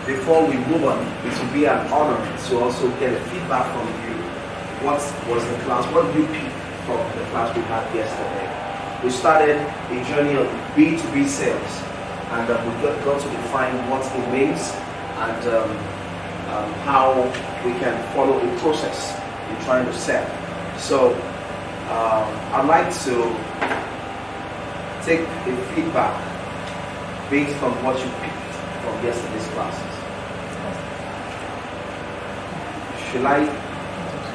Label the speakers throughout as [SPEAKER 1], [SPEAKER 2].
[SPEAKER 1] before we move on, it will be an honor to also get a feedback from you. What was the class? What did you pick from the class we had yesterday? We started a journey of B2B sales, and we got to define what it means and how we can follow the process in trying to sell. So I'd like to take a feedback based on what you picked from yesterday's classes. Should I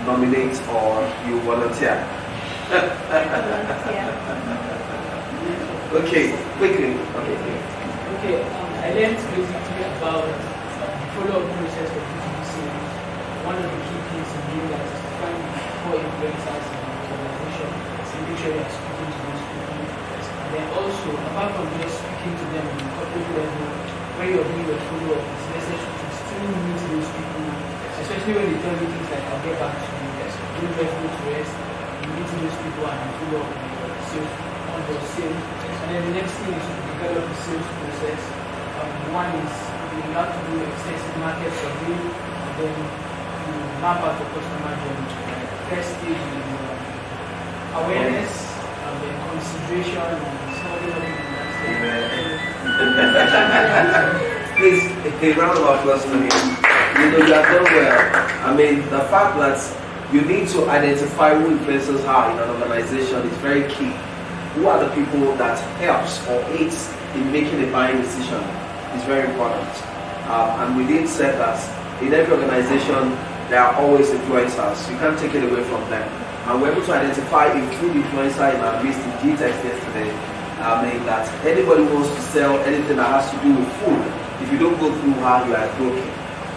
[SPEAKER 1] nominate or you volunteer? Okay, quickly.
[SPEAKER 2] Okay, I learned basically about the follow-up process of B2B sales. One of the key things in doing that is to find the core influencers in the organization and make sure you're speaking to those people. And then also, apart from just speaking to them on the corporate level, when you're doing your follow-up, it's necessary to still meet those people, especially when they tell you things like, I'll get back to you, don't just go to rest, you meet those people and follow up on your sales. And then the next thing is to develop the sales process. One is you have to do extensive market survey, and then you map out the customer journey. First stage is awareness, and then consideration, and something
[SPEAKER 1] Please, a round of applause to him. You know, you have done well. I mean, the fact that you need to identify who influencers are in an organization is very key. Who are the people that helps or aids in making a buying decision is very important. And we did say that in every organization there are always influencers. You can't take it away from them. And we're able to identify a food influencer in our list in G-Text yesterday. I mean that anybody who wants to sell anything that has to do with food, if you don't go through her, you are broken.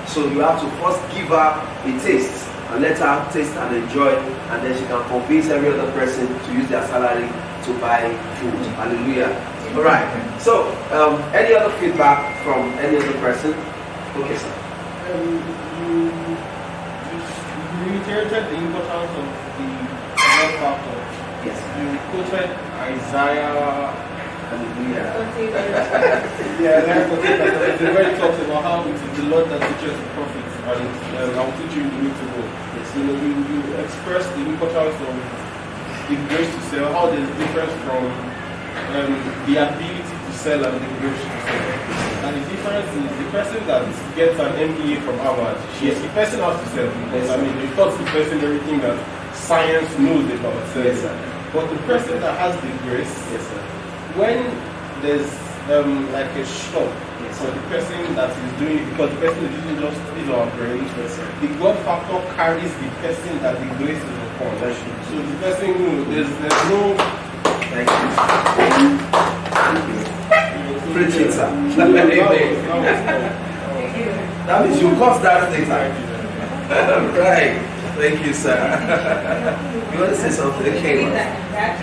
[SPEAKER 1] So you have to first give her a taste and let her taste and enjoy, and then she can convince every other person to use their salary to buy food. Hallelujah. All right. So, any other feedback from any other person? Okay, sir.
[SPEAKER 3] You reiterated the importance of the God factor.
[SPEAKER 1] Yes.
[SPEAKER 3] You quoted Isaiah.
[SPEAKER 1] Hallelujah.
[SPEAKER 3] The very talks about how it is the Lord that teaches the prophets, and I'll teach you the way to go. Yes. You express the importance of the grace to sell, how there's a difference from the ability to sell and the grace to sell. And the difference is the person that gets an MBA from Harvard, the person has to sell because they taught the person everything that science knows about selling.
[SPEAKER 1] Yes,
[SPEAKER 3] but the person that has the grace, when there's like a shop for the person that is doing it, because the person is using just his or her brain, the God factor carries the person that the grace is upon. So the person there's no.
[SPEAKER 1] Thank you. Preach it, sir. That means you cost that later. Right. Thank you, sir. You want to say something? Okay. That's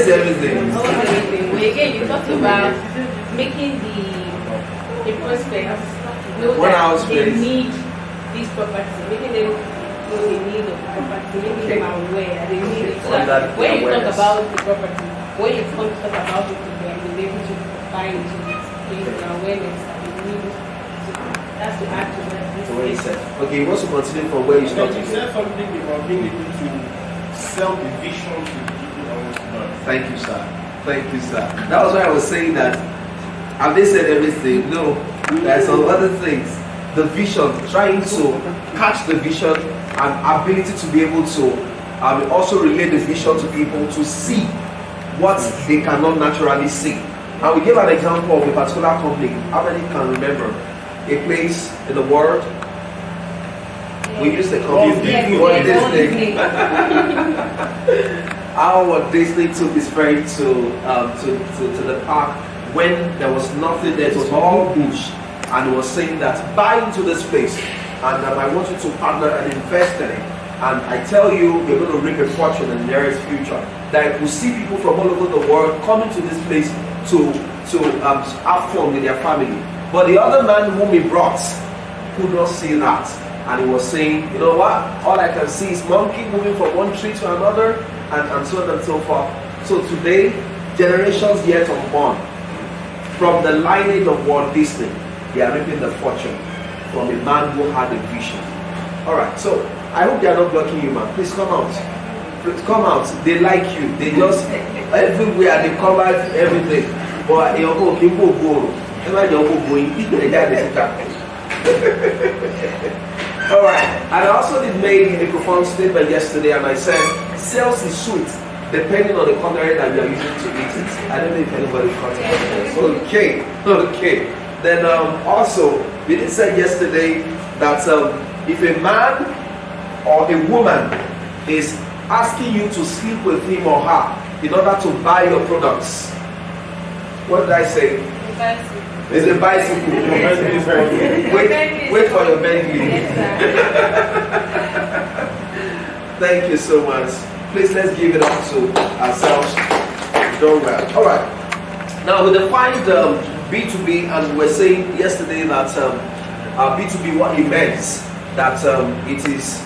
[SPEAKER 1] everything.
[SPEAKER 4] Again, you talked about making the prospects know that they need this property, making them know the need of the property, making them aware that they need it. So when you talk about the property, when you talk about it to them, they're able to buy into it, based on awareness that they need it. That's to add to that.
[SPEAKER 1] Okay, you want to continue from where you started?
[SPEAKER 3] You said something about being able to sell the vision to the people that want to buy.
[SPEAKER 1] Thank you, sir. Thank you, sir. That was why I was saying that. Have they said everything? No. There are some other things. The vision, trying to catch the vision and ability to be able to also relate the vision to people to see what they cannot naturally see. And we gave an example of a particular company. How many can remember? A place in the world. We used the company Walt Disney. How Walt Disney took his friend to the park when there was nothing there, it was all bush, and he was saying that buy into this place, and I want you to partner and invest in it. And I tell you, you're going to reap a fortune in the nearest future. That we see people from all over the world coming to this place to have fun with their family. But the other man whom he brought could not see that. And he was saying, you know what? All I can see is monkey moving from one tree to another, and so on and so forth. So today, generations yet unborn From the lineage of Walt Disney, they are reaping the fortune from a man who had a vision. Alright, so I hope they are not blocking you, man. Please come out. Please come out. They like you. They just, everywhere, they covered everything. But you go, you go, go. Alright, and I also did make a profound statement yesterday, and I said, sales is sweet, depending on the content that you are using to eat it. I don't know if anybody caught it. Okay. Then also, we did say yesterday that if a man or a woman is asking you to sleep with him or her in order to buy your products, what did I say? It's a bicycle. Wait for your Bentley. Thank you so much. Please, let's give it up to ourselves. Done well. Alright. Now we defined B2B, and we were saying yesterday that B2B, what it means, that it is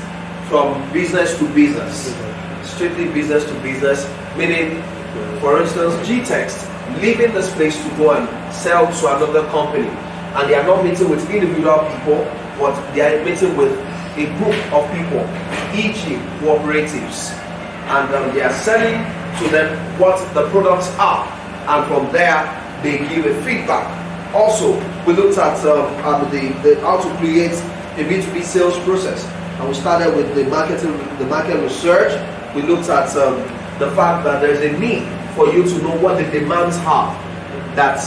[SPEAKER 1] from business to business. Strictly business to business, meaning, for instance, G-Text leaving this place to go and sell to another company, and they are not meeting with individual people, but they are meeting with a group of people, e.g. cooperatives, and they are selling to them what the products are, and from there they give a feedback. Also, we looked at how to create a B2B sales process, and we started with the market research. We looked at the fact that there is a need for you to know what the demands are. That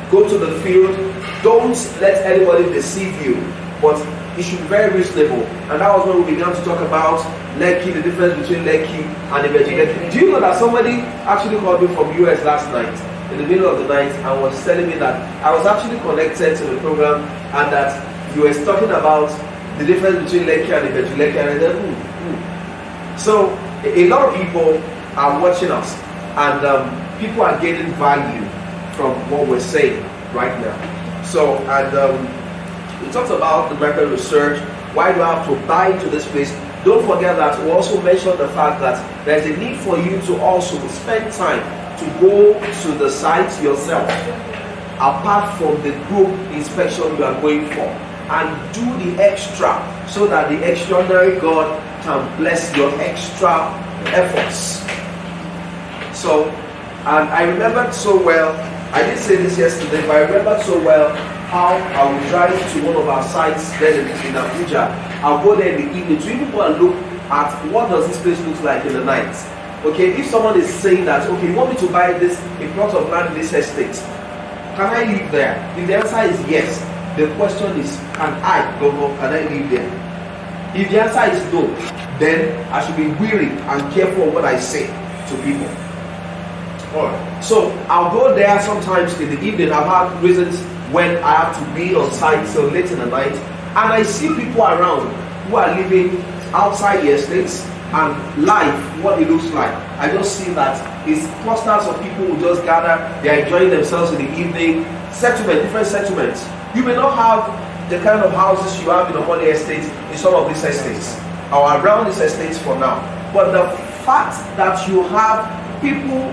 [SPEAKER 1] go to the field, don't let anybody deceive you, but it should be very reasonable. And that was when we began to talk about Lekki, the difference between Lekki and Lekki. Do you know that somebody actually called me from US last night, in the middle of the night, and was telling me that I was actually connected to the program, and that you were talking about the difference between Lekki and Lekki, and I said, So a lot of people are watching us, and people are getting value from what we're saying right now. So, and we talked about the market research. Why do I have to buy into this place? Don't forget that we also mentioned the fact that there's a need for you to also spend time to go to the site yourself, apart from the group inspection you are going for, and do the extra so that the extraordinary God can bless your extra efforts. So, and I remembered so well, I didn't say this yesterday, but I remembered so well how I would drive to one of our sites then in Abuja. I'll go there in the evening to even go and look at what does this place look like in the night. Okay, if someone is saying that, okay, you want me to buy this, a plot of land in this estate, can I live there? If the answer is yes, the question is, can I live there? If the answer is no, then I should be wary and careful of what I say to people. Alright, so I'll go there sometimes in the evening. I've had reasons when I have to be on site so late in the night, and I see people around who are living outside the estates, and life, what it looks like. I just see that it's clusters of people who just gather, they're enjoying themselves in the evening. Settlement, different settlements. You may not have the kind of houses you have in the holiday estates in some of these estates, or around these estates for now. But the fact that you have people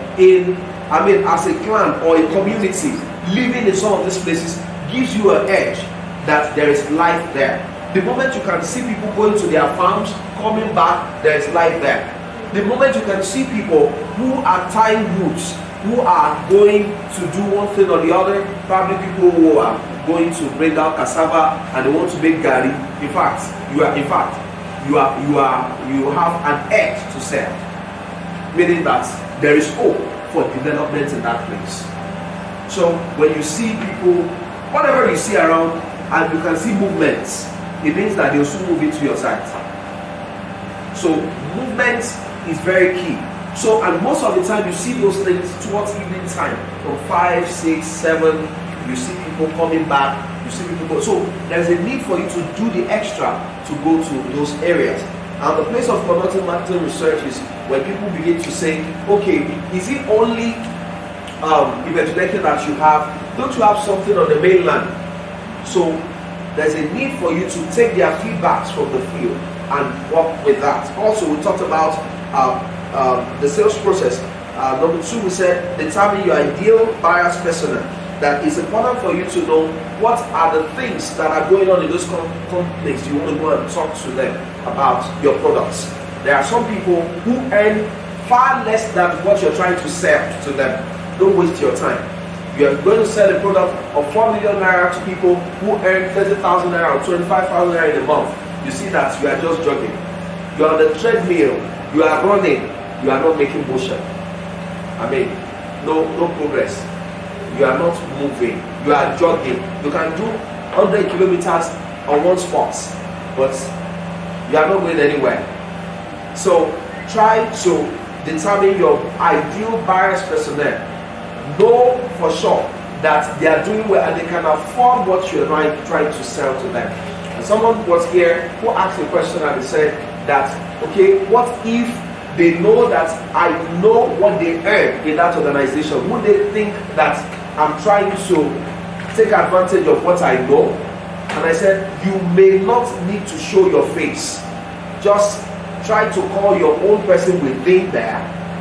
[SPEAKER 1] as a clan or a community living in some of these places gives you an edge that there is life there. The moment you can see people going to their farms, coming back, there is life there. The moment you can see people who are tying roots, who are going to do one thing or the other, probably people who are going to bring out cassava and they want to make gari. You have an edge to sell, meaning that there is hope for development in that place. So when you see people, whatever you see around, and you can see movements, it means that they'll soon move into your site. So movement is very key. So, and most of the time you see those things towards evening time, from 5, 6, 7, you see people coming back, you see people go. So there's a need for you to do the extra to go to those areas. And the place of conducting marketing research is when people begin to say, okay, is it only evangelism that you have? Don't you have something on the mainland? So there's a need for you to take their feedbacks from the field and work with that. Also, we talked about the sales process. Number 2, we said determine your ideal buyer's persona. that it's important for you to know what are the things that are going on in those companies. You want to go and talk to them about your products. There are some people who earn far less than what you're trying to sell to them. Don't waste your time. You are going to sell a product of 4 million naira to people who earn 30,000 naira or 25,000 naira in a month. You see that you are just jogging. You are on the treadmill. You are running. You are not making motion. I mean, no progress. You are not moving. You are jogging. You can do 100 kilometers on one spot, but you are not going anywhere. So try to determine your ideal buyers personnel. Know for sure that they are doing well and they can afford what you're trying to sell to them. And someone was here who asked a question and they said that, okay, what if they know that I know what they earn in that organization? Would they think that I'm trying to take advantage of what I know? And I said, you may not need to show your face. Just try to call your own person within there,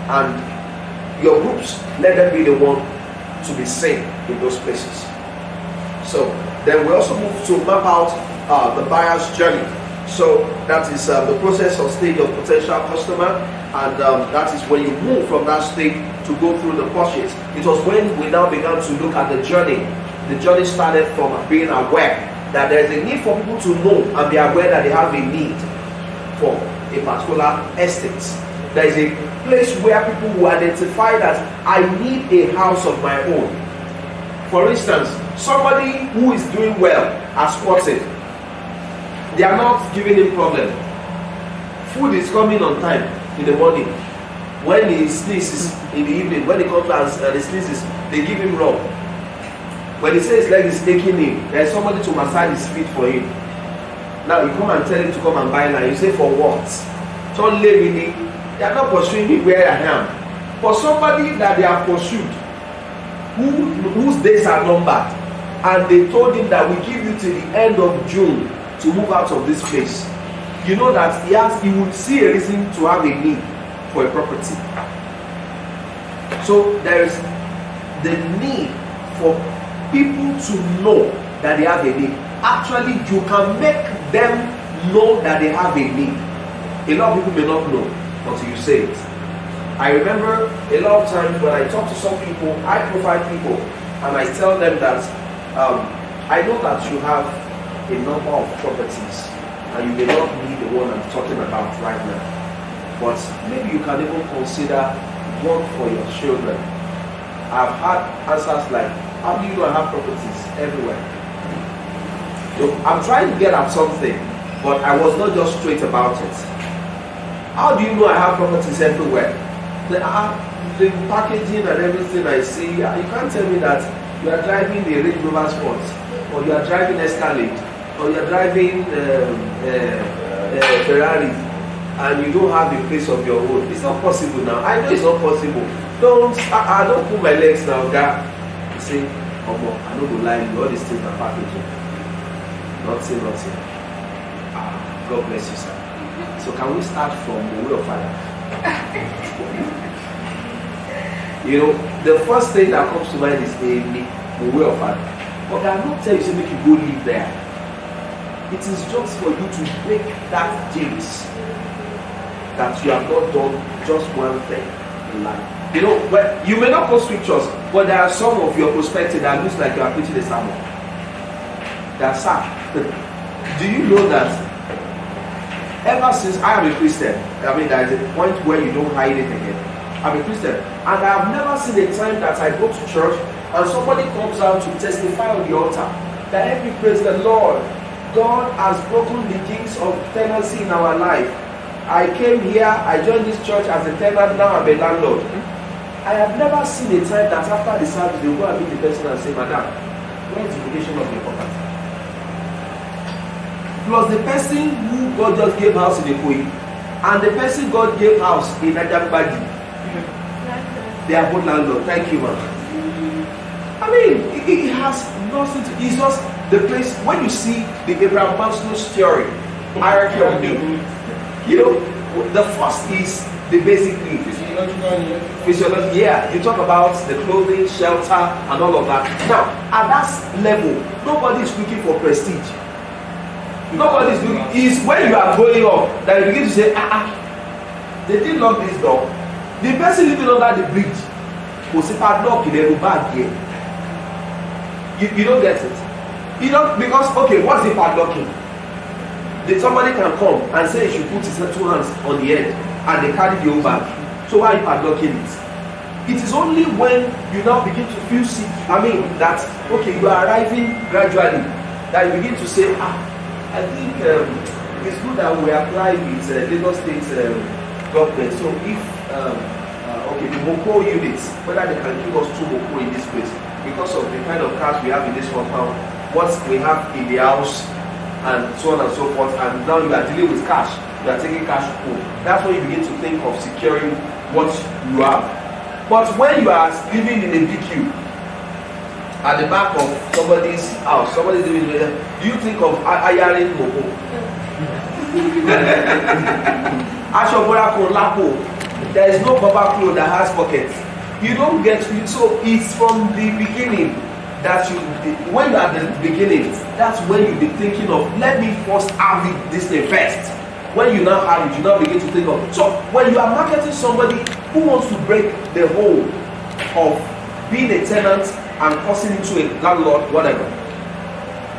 [SPEAKER 1] and your groups, let them be the one to be seen in those places. So then we also move to map out the buyer's journey. So that is the process or stage of potential customer, and that is when you move from that stage to go through the purchase. It was when we now began to look at the journey. The journey started from being aware that there is a need for people to know and be aware that they have a need for a particular estate. There is a place where people will identify that I need a house of my own. For instance, somebody who is doing well has spotted. They are not giving him problem. Food is coming on time in the morning. When he sneezes in the evening, when he comes and he sneezes, they give him rum. When he says leg is aching him, there is somebody to massage his feet for him. Now you come and tell him to come and buy now. You say, for what? Don't leave me. They are not pursuing me where I am. For somebody that they have pursued, whose days are numbered, and they told him that we give you till the end of June to move out of this place. You know that he would see a reason to have a need for a property. So there is the need for people to know that they have a need. Actually, you can make them know that they have a need. A lot of people may not know until you say it. I remember a lot of times when I talk to some people, high profile people, and I tell them that I know that you have a number of properties and you may not be the one I'm talking about right now, but maybe you can even consider one for your children. I've had answers like, how do you know I have properties everywhere? So I'm trying to get at something, but I was not just straight about it. How do you know I have properties everywhere? The packaging and everything I see, you can't tell me that you are driving the Range Rover Sport, or you are driving Escalade, or you are driving Ferrari, and you don't have a place of your own. It's not possible now. I know it's not possible. I don't put my legs now, guy. You say, oh, I don't go lie, all these things are packaging. Nothing. God bless you, sir. So can we start from the way of Father? You know, the first thing that comes to mind is the way of Father. But I'm not telling you to make you go live there. It is just for you to break that jinx that you have not done just one thing in life. You know, but you may not quote scriptures, but there are some of your perspective that looks like you are preaching a sermon. That's sad. Do you know that ever since I am a Christian, I mean, there is a point where you don't hide it again. I'm a Christian, and I have never seen a time that I go to church and somebody comes out to testify on the altar that every praise the Lord, God has broken the jinx of tenancy in our life. I came here, I joined this church as a tenant, now I'm a landlord. I have never seen a time that after the service they will go and meet the person and say, Madam, where is the location of your property? Plus the person who God just gave house in Ikoyi and the person God gave house in Ajagbadi, they are both landlord. Thank you, man. I mean, it has nothing to. It's just the place when you see the Abraham Maslow's theory, hierarchy of need. You know, the first is the basic needs. Physiological, yeah. You talk about the clothing, shelter, and all of that. Now, at that level, nobody is looking for prestige. Nobody is looking. It's when you are growing up that you begin to say, they didn't lock this door. The person living under the bridge will say padlock in the bag here. You don't get it. You don't, because okay, what's the padlocking? Somebody can come and say he should put his 2 hands on the head and they carry the whole bag. So why are you padlocking it? It is only when you now begin to feel sick, that okay, you are arriving gradually, that you begin to say, I think it's good that we apply with Lagos State government. So if okay, the Moko units, whether they can give us 2 Moko in this place because of the kind of cash we have in this compound, what we have in the house, and so on and so forth, and now you are dealing with cash, you are taking cash home. That's when you begin to think of securing what you have. But when you are living in a BQ at the back of somebody's house, somebody's living there, do you think of hiring Moko? Ashobora Lapo, there is no Baba clothes that has pockets. You don't get it, so it's from the beginning. That when you are at the beginning, that's when you be thinking of, let me first have this thing first. When you now have it, you now begin to think of. So when you are marketing somebody who wants to break the whole of being a tenant and crossing into a landlord, whatever,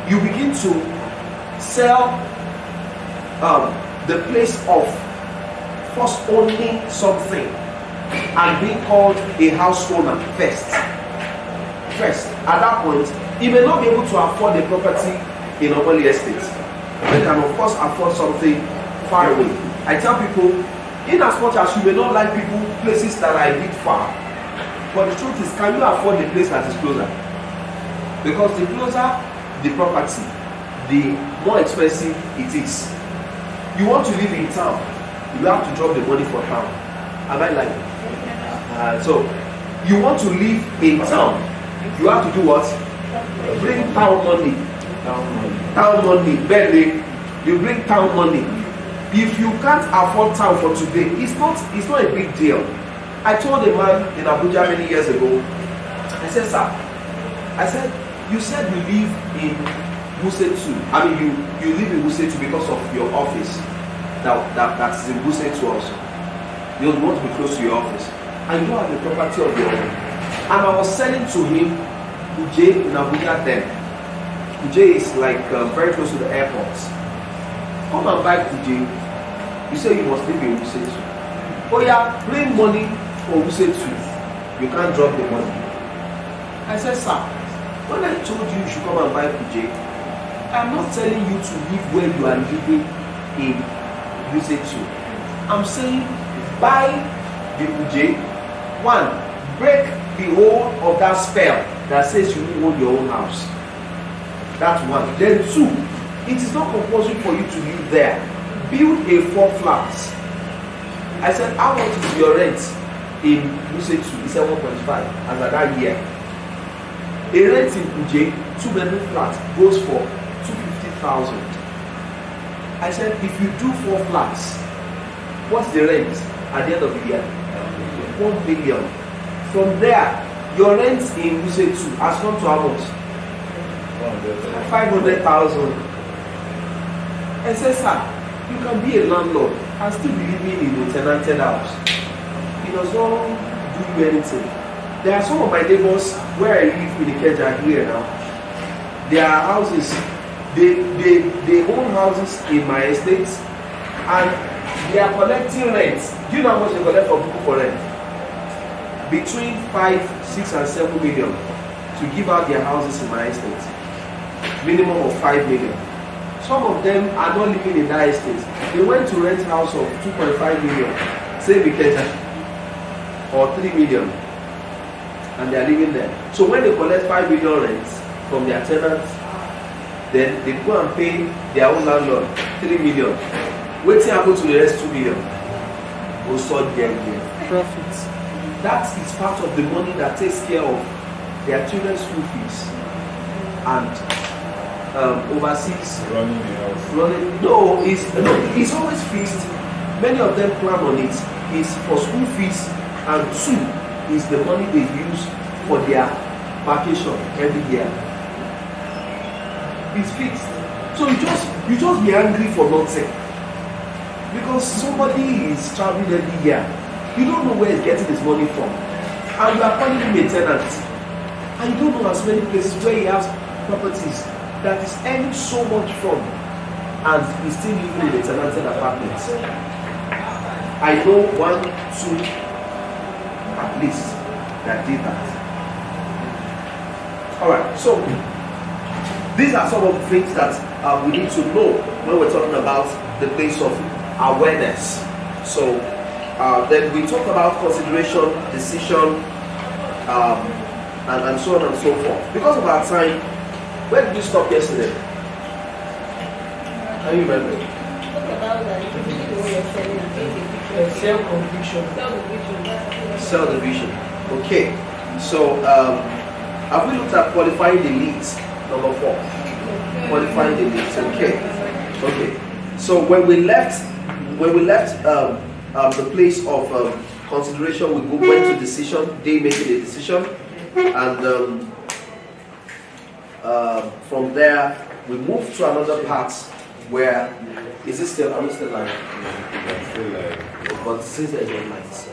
[SPEAKER 1] you begin to sell the place of first owning something and being called a house owner first. At that point, he may not be able to afford a property in Omoli Estate. They can of course afford something far away. I tell people, in as much as you may not like places that are a bit far, but the truth is, can you afford the place that is closer? Because the closer the property, the more expensive it is. You want to live in town, you have to drop the money for town. Am I lying? So you want to live in town, you have to do what? Bring town money. Town money. Barely. You bring town money. If you can't afford town for today, it's not a big deal. I told a man in Abuja many years ago, I said, sir, you said you live in Wuse 2. You live in Wuse 2 because of your office. That's in Wuse 2 also. You want to be close to your office. And you don't have the property of your own. And I was selling to him Kuje in Abuja then. Kuje is like very close to the airports. Come and buy Kuje. You say you must live in Wuse 2. Oh yeah, bring money for Wuse 2. You can't drop the money. I said, sir, when I told you should come and buy Kuje, I'm not telling you to live where you are living in Wuse 2. I'm saying buy the Kuje. 1, break the whole of that spell that says you own your own house. That's 1. Then 2, it is not compulsory for you to live there. Build a 4 flats. I said, how much is your rent in Wuse 2? He said 1.5 as at that year. A rent in Kuje, 2-bedroom flat, goes for 250,000. I said, if you do 4 flats, what's the rent at the end of the year? 1 million. From there, your rent in Wuse 2 has gone to how much? 500,000. I said, sir, you can be a landlord and still be living in a tenanted house. It does not do you anything. There are some of my neighbors where I live in Ikeja here now. Their houses, they own houses in my estate and they are collecting rent. Do you know how much they collect from people for rent? Between 5, 6 and 7 million to give out their houses in my estate. Minimum of 5 million. Some of them are not living in that estate. They went to rent house of 2.5 million, say Ikeja, or 3 million, and they are living there. So when they collect 5 million rent from their tenants, then they go and pay their own landlord 3 million. Waiting happen to the rest 2 million. Will sort their profits. That is part of the money that takes care of their children's school fees and overseas
[SPEAKER 3] running the house.
[SPEAKER 1] No, it's always fixed. Many of them plan on it. is for school fees, and 2 is the money they use for their vacation every year. It's fixed. So you just be angry for nothing. Because somebody is traveling every year. You don't know where he's getting his money from. And you are calling him a tenant. And you don't know as many places where he has properties that is earning so much from, and he's still living in a tenanted apartment. I know 1, 2 at least that did that. Alright, so these are some of the things that we need to know when we're talking about the place of awareness. So then we talk about consideration, decision, and so on and so forth. Because of our time, where did you stop yesterday? Can you remember?
[SPEAKER 4] Talk about that. If you see the way you're selling and paint a picture.
[SPEAKER 2] Self-conviction.
[SPEAKER 4] Self-conviction.
[SPEAKER 1] Sell the vision. Okay. So have we looked at qualifying the leads? Number 4. Qualifying the leads. Okay. Okay. So when we left the place of consideration, we went to decision. They making a decision, and from there we moved to another part where is it still? I'm still live.
[SPEAKER 3] Still like,
[SPEAKER 1] But since there's no lights.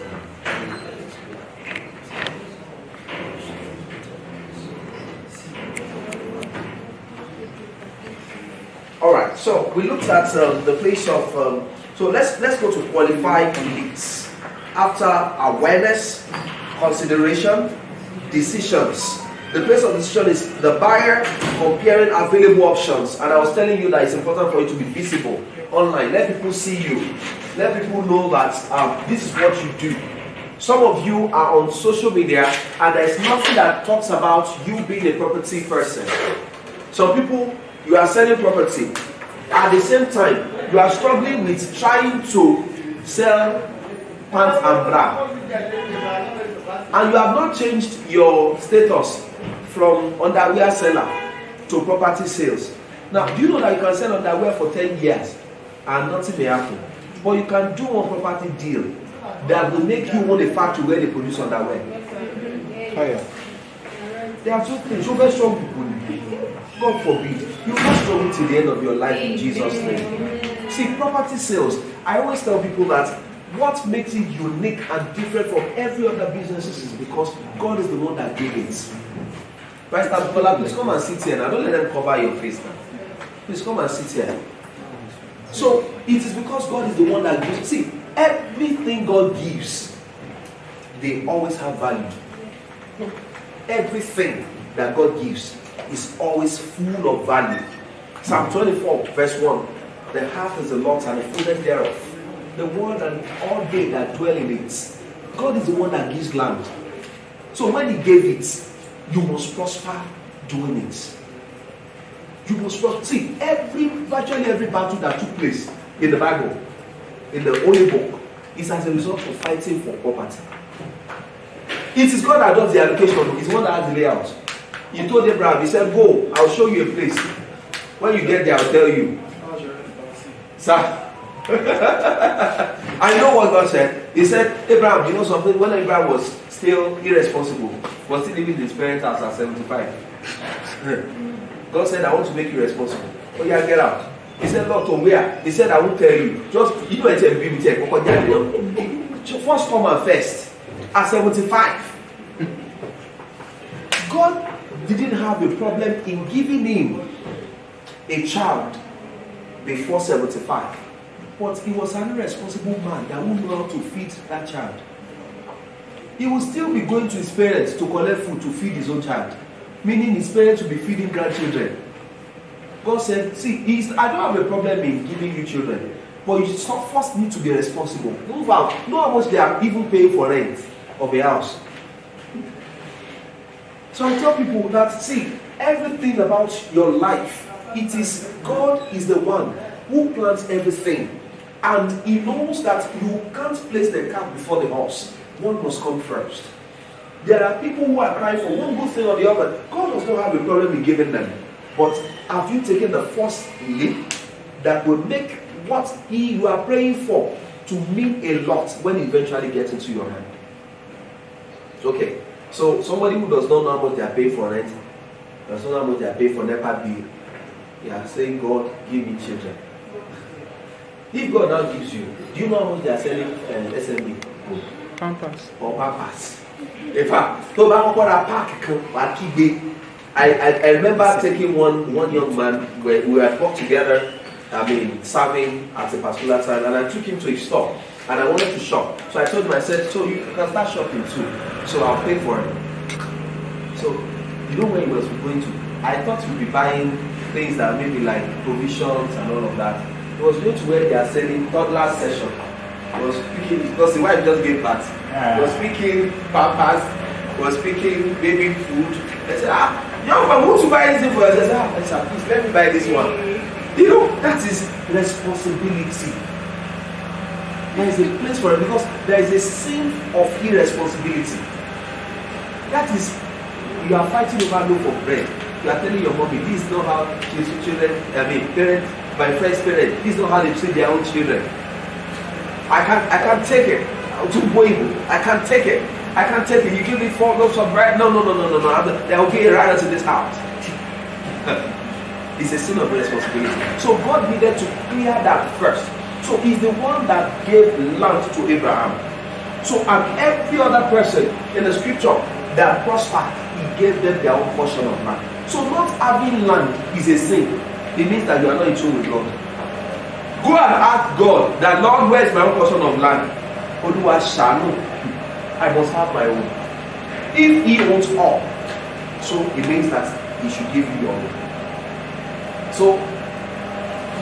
[SPEAKER 1] All right. So we looked at the place of. So let's go to qualified leads. After awareness, consideration, decisions. The place of decision is the buyer comparing available options. And I was telling you that it's important for you to be visible online. Let people see you. Let people know that this is what you do. Some of you are on social media and there's nothing that talks about you being a property person. Some people, you are selling property. At the same time, you are struggling with trying to sell pants and bra. And you have not changed your status from underwear seller to property sales. Now, do you know that you can sell underwear for 10 years and nothing may happen? But you can do one property deal that will make you own a factory where they produce underwear.
[SPEAKER 3] higher.
[SPEAKER 1] There are two things. So very strong people. God forbid. You will not struggle till the end of your life in Jesus' name. See, property sales, I always tell people that what makes it unique and different from every other businesses is because God is the one that gave it. Right, Bukola, please come and sit here now. Don't let them cover your face now. Please come and sit here. So it is because God is the one that gives. See, everything God gives, they always have value. Everything that God gives is always full of value. Psalm 24, verse 1. The earth is the Lord's and the fullness thereof, the world and all they that dwell in it. God is the one that gives land. So when He gave it, you must prosper doing it. You must prosper. See, virtually every battle that took place in the Bible, in the Holy Book, is as a result of fighting for property. It is God that does the allocation. He's the one that has the layout. He told Abraham, He said, go, I'll show you a place. When you get there, I'll tell you. Sir, I know what God said. He said, Abraham, you know something? When Abraham was still irresponsible, was still living in his parents' house at 75. God said, I want to make you responsible. Oh yeah, get out. He said, Lord, from where? He said, I won't tell you. Just, you know, it's a baby. First come and first. At 75. God didn't have a problem in giving him a child before 75. But he was an irresponsible man that wouldn't know how to feed that child. He will still be going to his parents to collect food to feed his own child. Meaning his parents will be feeding grandchildren. God said, see, I don't have a problem in giving you children, but you first need to be responsible. Move out. Know how much they are even paying for rent of a house. So I tell people that, see, everything about your life, it is God is the one who plans everything. And He knows that you can't place the cart before the horse. One must come first. There are people who are crying for one good thing or the other. God does not have a problem in giving them. But have you taken the first leap that will make what you are praying for to mean a lot when it eventually gets into your hand. Okay, so somebody who does not know how much they are paying for rent, does not know how much they are paying for NEPA bill, they are saying, God, give me children. If God now gives you, do you know how much they are selling SMB?
[SPEAKER 2] Pampers.
[SPEAKER 1] Or Pampers. In fact, I remember taking one young man where we had worked together, serving at a particular time, and I took him to a store and I wanted to shop. So I told him, I said, so you can start shopping too. So I'll pay for it. So you know where he was going to? I thought he'd be buying things that maybe like provisions and all of that. He was going to where they are selling toddler session. He was speaking, because the wife just gave birth. He was speaking Pampers, he was speaking baby food. I said, young man, won't you buy anything for us? I said, please let me buy this one. You know, that is responsibility. There is a place for it because there is a sin of irresponsibility. That is, you are fighting over loaf of bread. You are telling your mommy, this is not how parents, my friend's parents, this is not how they treat their own children. I can't take it. I can't take it. I can't take it. You give me 4 loaves of bread. No. They're okay right into this house. It's a sin of responsibility. So God needed to clear that first. So he's the one that gave land to Abraham. So and every other person in the scripture that prospered, he gave them their own portion of land. So not having land is a sin. It means that you are not in tune with God. Go and ask God that, Lord, where is my own portion of land? Oluwa shanu. I must have my own. If he owns all, so it means that he should give you your own. So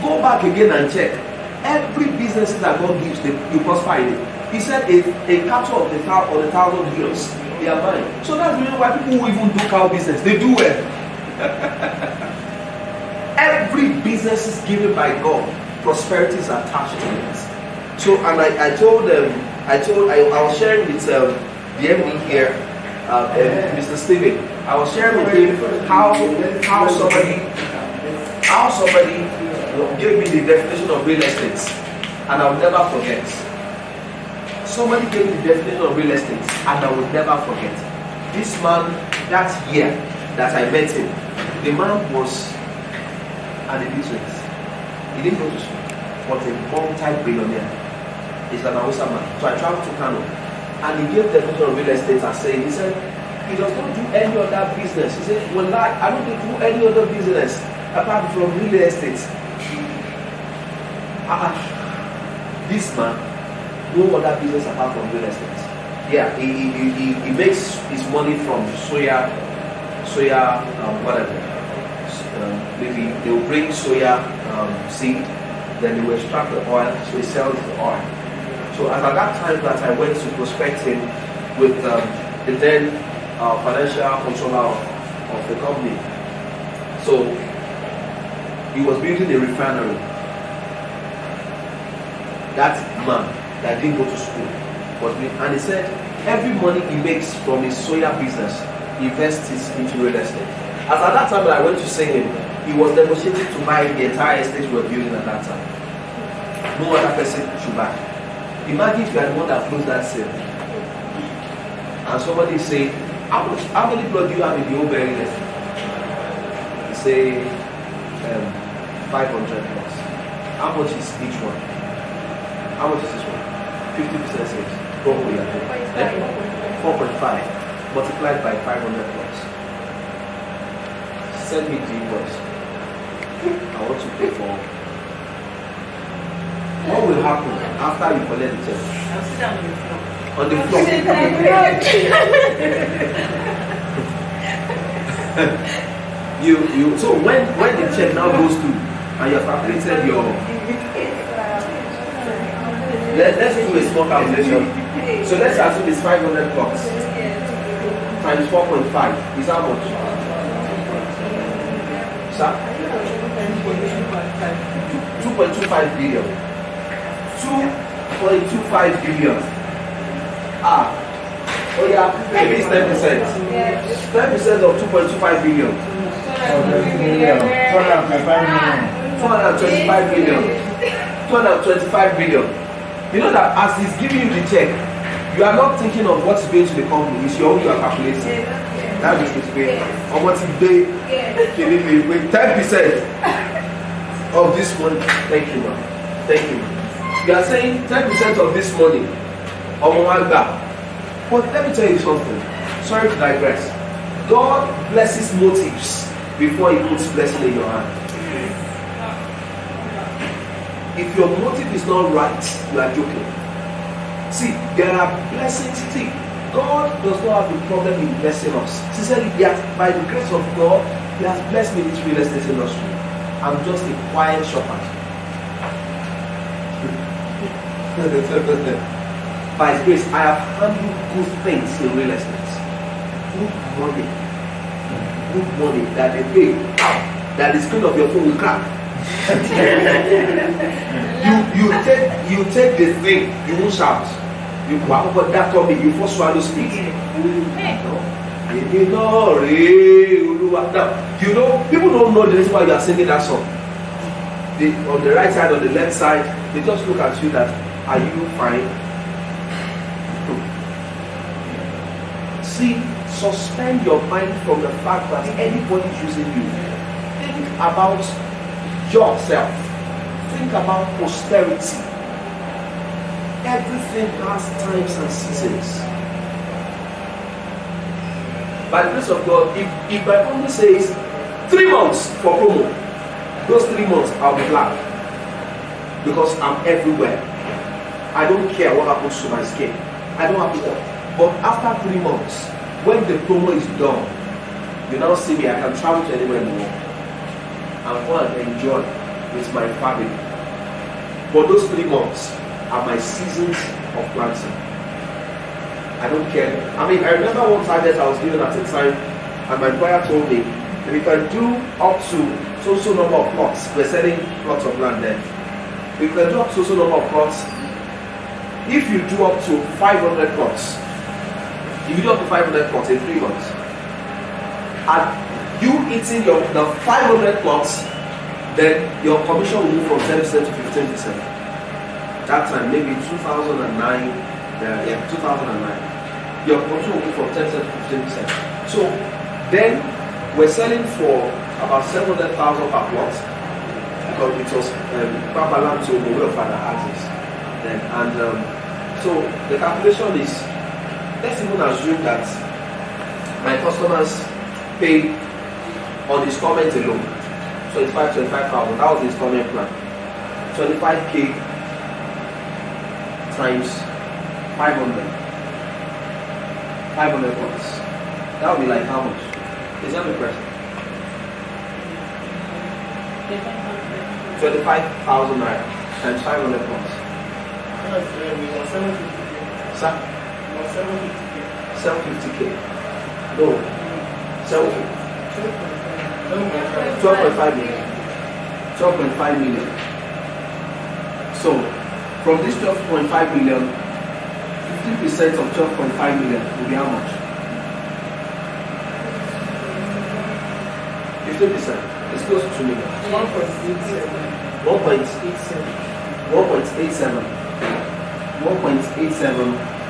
[SPEAKER 1] go back again and check. Every business that God gives, you prosper in it. He said a cattle of the 1,000 hills, they are mine. So that's the reason why people who even do cow business, they do well. Every business is given by God. Prosperity is attached to it. So, and I told them, I was sharing with the MD here, Mr. Steven. I was sharing with him how somebody gave me the definition of real estate, and I will never forget. Somebody gave me the definition of real estate, and I will never forget. This man, that year that I met him, the man was an illiterate. He didn't go to school, but a multi-billionaire. He's an Hausa man. So I traveled to Kano, and he gave the definition of real estate as saying, he said, he does not do any other business. He said, well, I don't do any other business apart from real estate. This man, no other business apart from real estate. Yeah, he makes his money from soya, whatever. Maybe they will bring soya seed, then they will extract the oil, so he sells the oil. So at that time that I went to prospect him with the then financial controller of the company, so he was building a refinery. That man that didn't go to school was me, and he said every money he makes from his soya business, he invests into real estate. As at that time that I went to see him, he was negotiating to buy the entire estate we were building at that time. No other person should buy. Imagine if you are the one that flows that sale, and somebody say, how many blood do you have in the whole building? He say 500 plus. How much is each one? How much is this one? 50% sales. Go away. 4.5 multiplied by 500 plus. Send me the invoice. I want to pay for. What will happen after you collect the check?
[SPEAKER 4] I'll sit down on the floor.
[SPEAKER 1] On the floor. So when the check now goes through and you have calculated your, let's do a small calculation. So let's assume it's 500 bucks times 4.5 is how much? Sir? 2.25 billion. 2.25 billion. Oh yeah, maybe it's 10%. 10% of 2.25 billion. 225 billion. 225 billion. You know that as he's giving you the check, you are not thinking of what's going to the company. It's your own you are calculating. That is the pay. How much is they? With 10% of this money. Thank you, man. Thank you. You are saying 10% of this money. But let me tell you something. Sorry to digress. God blesses motives before he puts blessing in your hand. If your motive is not right, you are joking. See, there are blessings. See, God does not have a problem in blessing us. Sincerely, by the grace of God, he has blessed me in this real estate industry. I'm just a quiet shopper. By his grace, I have handled good things in real estate. Good money. Good money that they pay. That the screen of your phone will crack. you take the thing, you won't shout. You that told me, you first swallow speak. Now, you know, people don't know the reason why you are singing that song. On the right side, on the left side, they just look at you that, are you fine? See, suspend your mind from the fact that anybody is using you. Think about yourself. Think about prosperity. Everything has times and seasons. By the grace of God, if my company says 3 months for promo, those 3 months I'll be glad. Because I'm everywhere. I don't care what happens to my skin. I don't have to work. But after 3 months, when the promo is done, you now see me, I can travel to anywhere in the world. I'm going to enjoy with my family. But those 3 months are my seasons of planting. I don't care. I mean, I remember one target I was given at a time, and my employer told me, if we can do up to so number of plots, we're selling plots of land there. If we can do up to so number of plots, if you do up to 500 plots, if you do up to 500 plots in 3 months, and you eating the 500 plots, then your commission will move from 10% to 15%. That time, maybe 2009, 2009. Your commission will move from 10% to 15%. So then we're selling for about 700,000 per plot, because it was Babalam to the way of father houses. Then so the calculation is, let's even assume that my customers pay on installment alone 25,000. That was the installment plan. 25k times 500 points. That would be like how much? Is that the question? 25,000 naira times 500 points. Sir? 750k. No. 12.5 million. 12.5 million. So, from this 12.5 million, 50% of 12.5 million will be how much? 50%. It's close to 2 million. 1.87.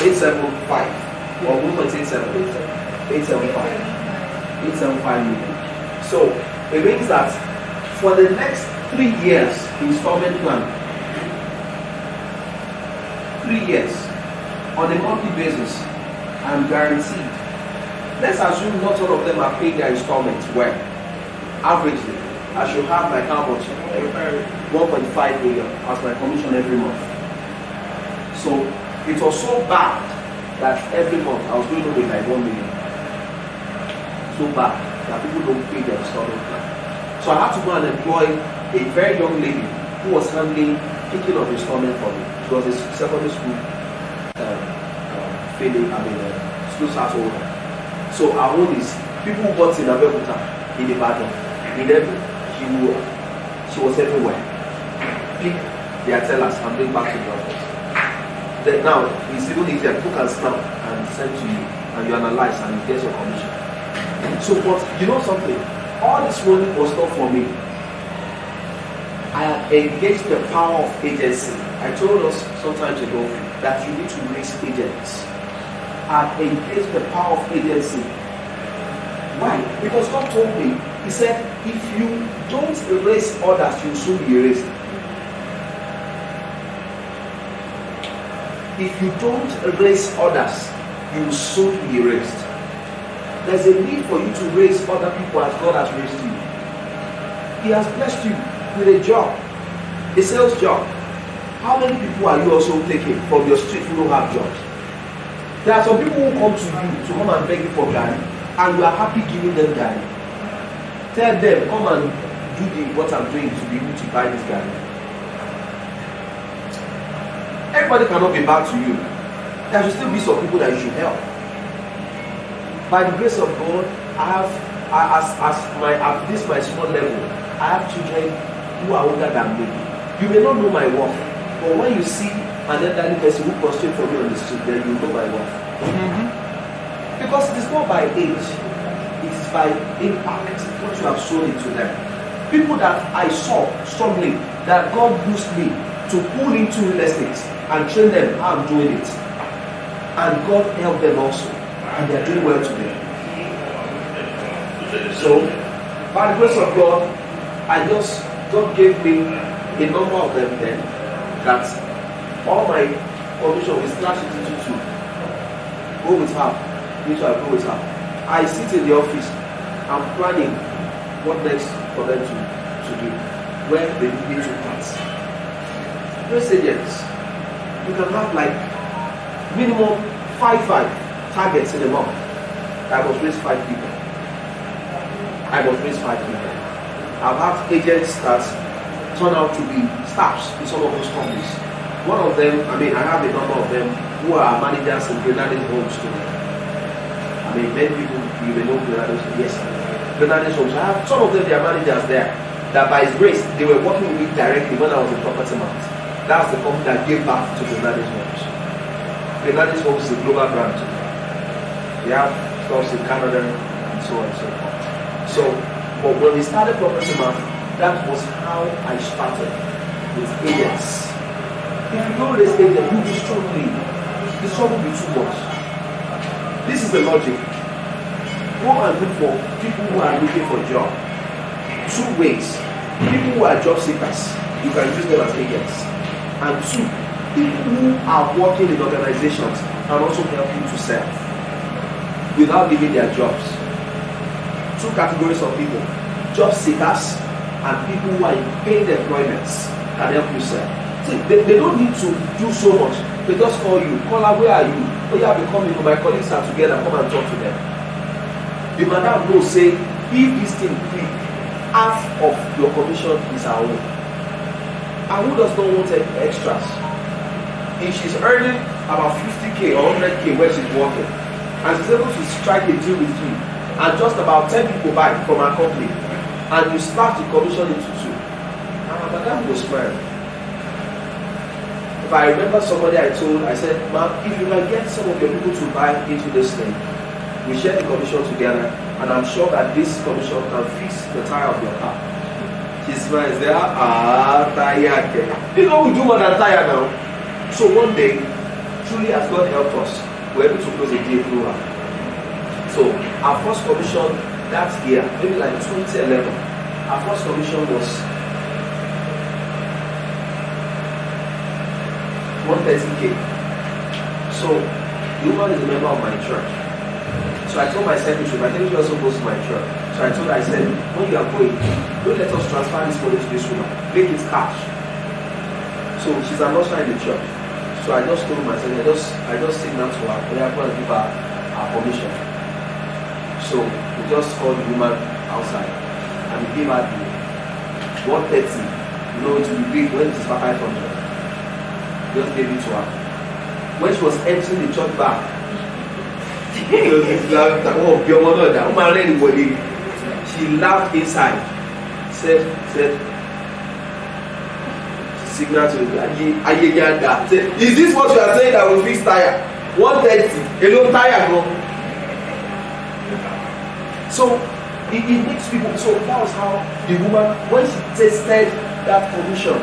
[SPEAKER 1] 875 or 875 million. So it means that for the next 3 years installment plan, 3 years on a monthly basis, I'm guaranteed. Let's assume not all of them are paying their installments well. Averagely, I should have like how much? 1.5 million as my commission every month. So it was so bad that every month I was going to with like 1 million. So bad that people don't pay their installment plan. So I had to go and employ a very young lady who was handling picking of installment for me. She was a secondary school school start holder. So our own is people who got in Abeokuta, in Ibadan, in every she was everywhere. Pick their tellers and bring back to the office. Then now it's even easier. People can snap and send to you, and you analyze and you get your commission. So, but you know something? All this money was not for me. I have engaged the power of agency. I told us some time ago that you need to raise agents. I have engaged the power of agency. Why? Because God told me, He said, if you don't erase others, you will soon be erased. If you don't erase others, you will soon be erased. There's a need for you to raise other people as God has raised you. He has blessed you with a job, a sales job. How many people are you also taking from your street who don't have jobs? There are some people who come to you to come and beg you for Gary, and you are happy giving them Gary. Tell them, come and do what I'm doing to be able to buy this Gary. Everybody cannot be bad to you. There should still be some people that you should help. By the grace of God, at this my small level, I have children who are older than me. You may not know my work, but when you see an elderly person who prostrate for me on the street, then you know my work. Because it is not by age, it is by impact, what you have shown into them. People that I saw strongly, that God used me to pull into real estate and train them how I'm doing it. And God helped them also, and they are doing well today. So, by the grace of God, God gave me a number of them then, that all my commission will slash it into two. Go with her, which I go with her. I sit in the office, I'm planning what next for them to do, where they need to pass. Those agents, you can have like minimum five targets in a month. I must raise 5 people. I've had agents that turn out to be staffs in some of those companies. One of them, I have a number of them who are managers in Grenadian homes too. Many people, you may know Grenadian homes. Yes, Grenadian homes. I have some of them, they are managers there, that by His grace, they were working with me directly when I was in property market. That's the company that gave birth to Grenadian homes. Grenadian homes is a global brand. They have stores in Canada and so on and so forth. So, but when we started property market, that was how I started with agents. If you don't raise agents, you'll be struggling. The struggle will be too much. This is the logic. Go and look for people who are looking for a job. 2 ways. People who are job seekers, you can use them as agents. And 2, people who are working in organizations can also help you to sell without leaving their jobs. 2 categories of people: job seekers and people who are in paid employments can help you sell. See, they don't need to do so much. They just call you, caller, where are you? Oh, you have been coming, my colleagues are together, come and talk to them. The madam knows, say, if this thing click, half of your commission is our own. And who does not want extras? If she's earning about 50k or 100k where she's working, and she's able to strike a deal with you, and just about 10 people buy from her company, and you slash the commission into 2, madam will smile. If I remember somebody I said, ma'am, if you can get some of your people to buy into this thing, we share the commission together, and I'm sure that this commission can fix the tire of your car. She smiles there, tire. You know we do more than tire now. So one day, truly as God helped us, we were able to close a deal through her. So our first commission that year, maybe like 2011, our first commission was 130k. So the woman is a member of my church. So I told my secretary also goes to my church. So I told her, I said, when you are going, don't let us transfer this money to this woman. Make it cash. So she's an usher in the church. So I just told myself, I just signaled to her, and I'm going to give her our permission. So we just called the woman outside, and we gave her the 130. You know, it will be big when it is 500. Just gave it to her. When she was entering the church back, she laughed inside. Said, signal to me. Is this what you are saying that will fix tire? 130, a low tire go. So it makes people. So that was how the woman, when she tasted that commission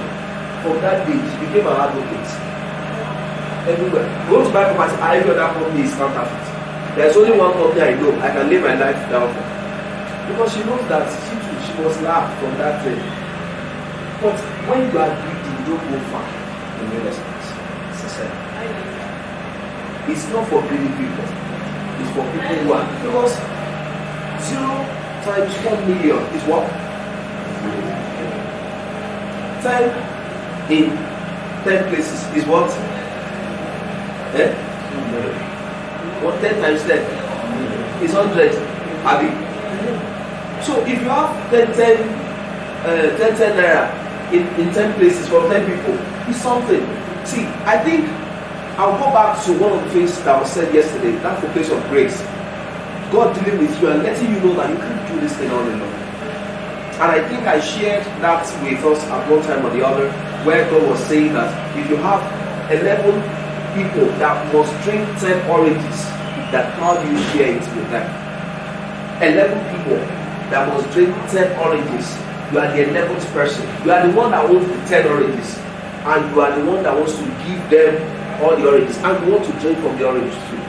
[SPEAKER 1] from that day. She became an advocate everywhere. Go to buy property, every other company is counterfeit. There's only one company I know I can lay my life down for. Because she knows that she must laugh from that thing. But when you are greedy, you don't go far in real estate. It's not for greedy people. It's for people who are. Because 0 times 1 million is what? 10 in 10 places is what? 10 times 10 is 100. Abi. So if you have 10 naira in 10 places from 10 people, it's something. See, I think I'll go back to one of the things that was said yesterday. That's the place of grace. God dealing with you and letting you know that you can't do this thing all alone. And I think I shared that with us at one time or the other, where God was saying that if you have 11 people that must drink 10 oranges, that how do you share it with them? 11 people that must drink 10 oranges. You are the 11th person. You are the one that owns the 10 oranges. And you are the one that wants to give them all the oranges. And you want to drink from the oranges too.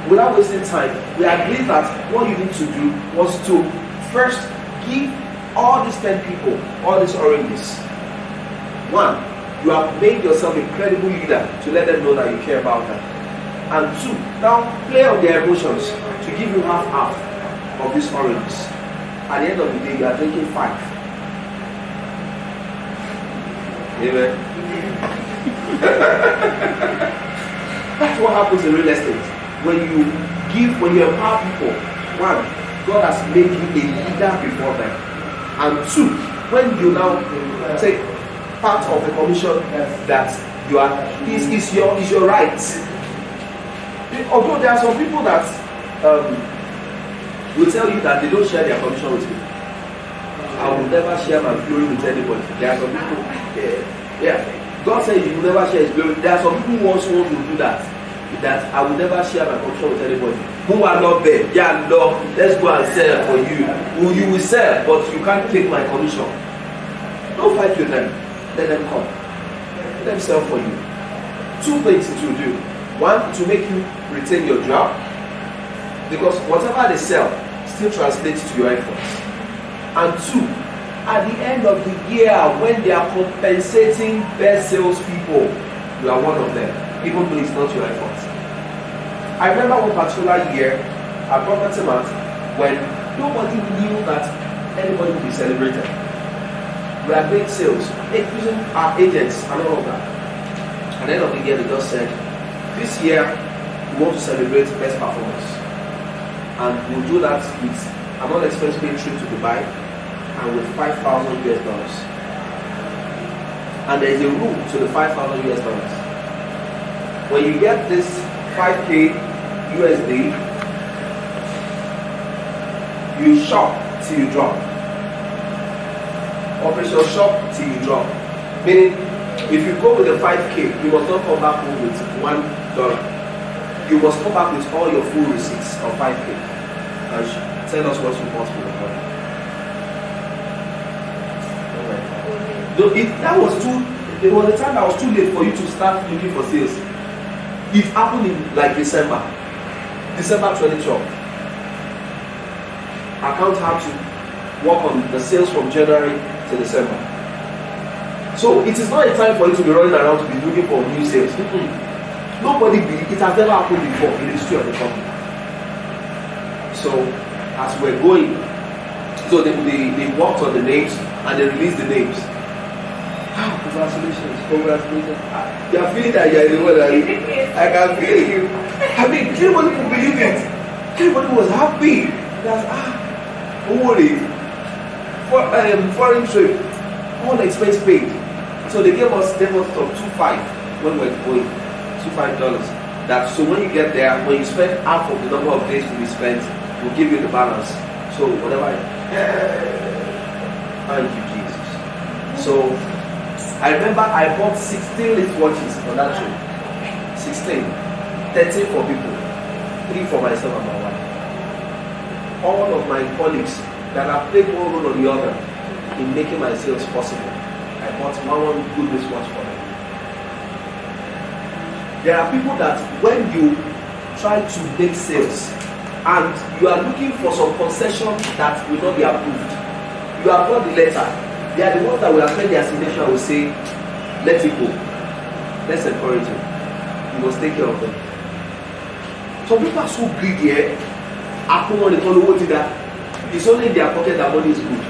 [SPEAKER 1] Without wasting time, we agreed that what you need to do was to first give all these 10 people all these oranges. 1, you have made yourself a credible leader to let them know that you care about them. And 2, now play on their emotions to give you half of these oranges. At the end of the day, you are drinking 5. Amen. That's what happens in real estate. When you empower people, 1, God has made you a leader before them. And 2, when you now take part of the commission that you are, is your right. Although there are some people that will tell you that they don't share their commission with you. I will never share my glory with anybody. There are some people, God said you will never share his glory. There are some people who also want to do that. That I will never share my commission with anybody. Who are not there? Yeah, Lord, let's go and sell for you. Who you will sell, but you can't take my commission. Don't fight with them. Let them come. Let them sell for you. 2 things it will do. 1, to make you retain your job. Because whatever they sell still translates to your efforts. And 2, at the end of the year, when they are compensating best salespeople, you are one of them, even though it's not your effort. I remember one particular year at Property Mart when nobody knew that anybody would be celebrated. We had made sales, using our agents and all of that. At the end of the year, they just said, this year we want to celebrate best performance. And we'll do that with an unexpensive trip to Dubai and with $5,000 US. And there is a rule to the $5,000 US. When you get this 5K USD, you shop till you drop. Operation shop till you drop. Meaning, if you go with the 5K, you must not come back home with $1. You must come back with all your full receipts of 5K. And tell us what you bought for the money. That was it was the time that was too late for you to start looking for sales. It happened in like December 2012. Account had to work on the sales from January to December. So it is not a time for you to be running around to be looking for new sales. Nobody believes it has never happened before in the history of the company. So as we're going, so they worked on the names and they released the names. Congratulations. You are feeling that you are the one that I can feel you. I mean, everybody could believe it. Everybody was happy. That's worried. Foreign trip, all expense paid. So they gave us deposit of $2.5 when we were going. $2.5. That so when you get there, when you spend half of the number of days to be spent, we'll give you the balance. So whatever. Thank you, Jesus. So I remember I bought 16 wristwatches on that trip. 16. 13 for people. 3 for myself and my wife. All of my colleagues that have played one role or the other, I in making my sales possible. I bought one good wristwatch for them. There are people that when you try to make sales and you are looking for some concession that will not be approved, you have got the letter. They are the ones that will attend their signature and will say, let it go. Let's encourage you. You must take care of them. Some people are so greedy, it's only in their pocket that money is good.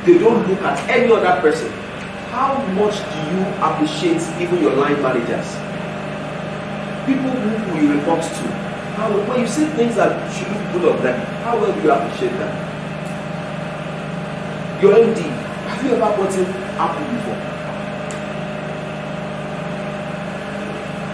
[SPEAKER 1] They don't look at any other person. How much do you appreciate even your line managers? People who you report to. When you say things that should look good of them, how well do you appreciate them? Your MD, have you ever bought him Apple before?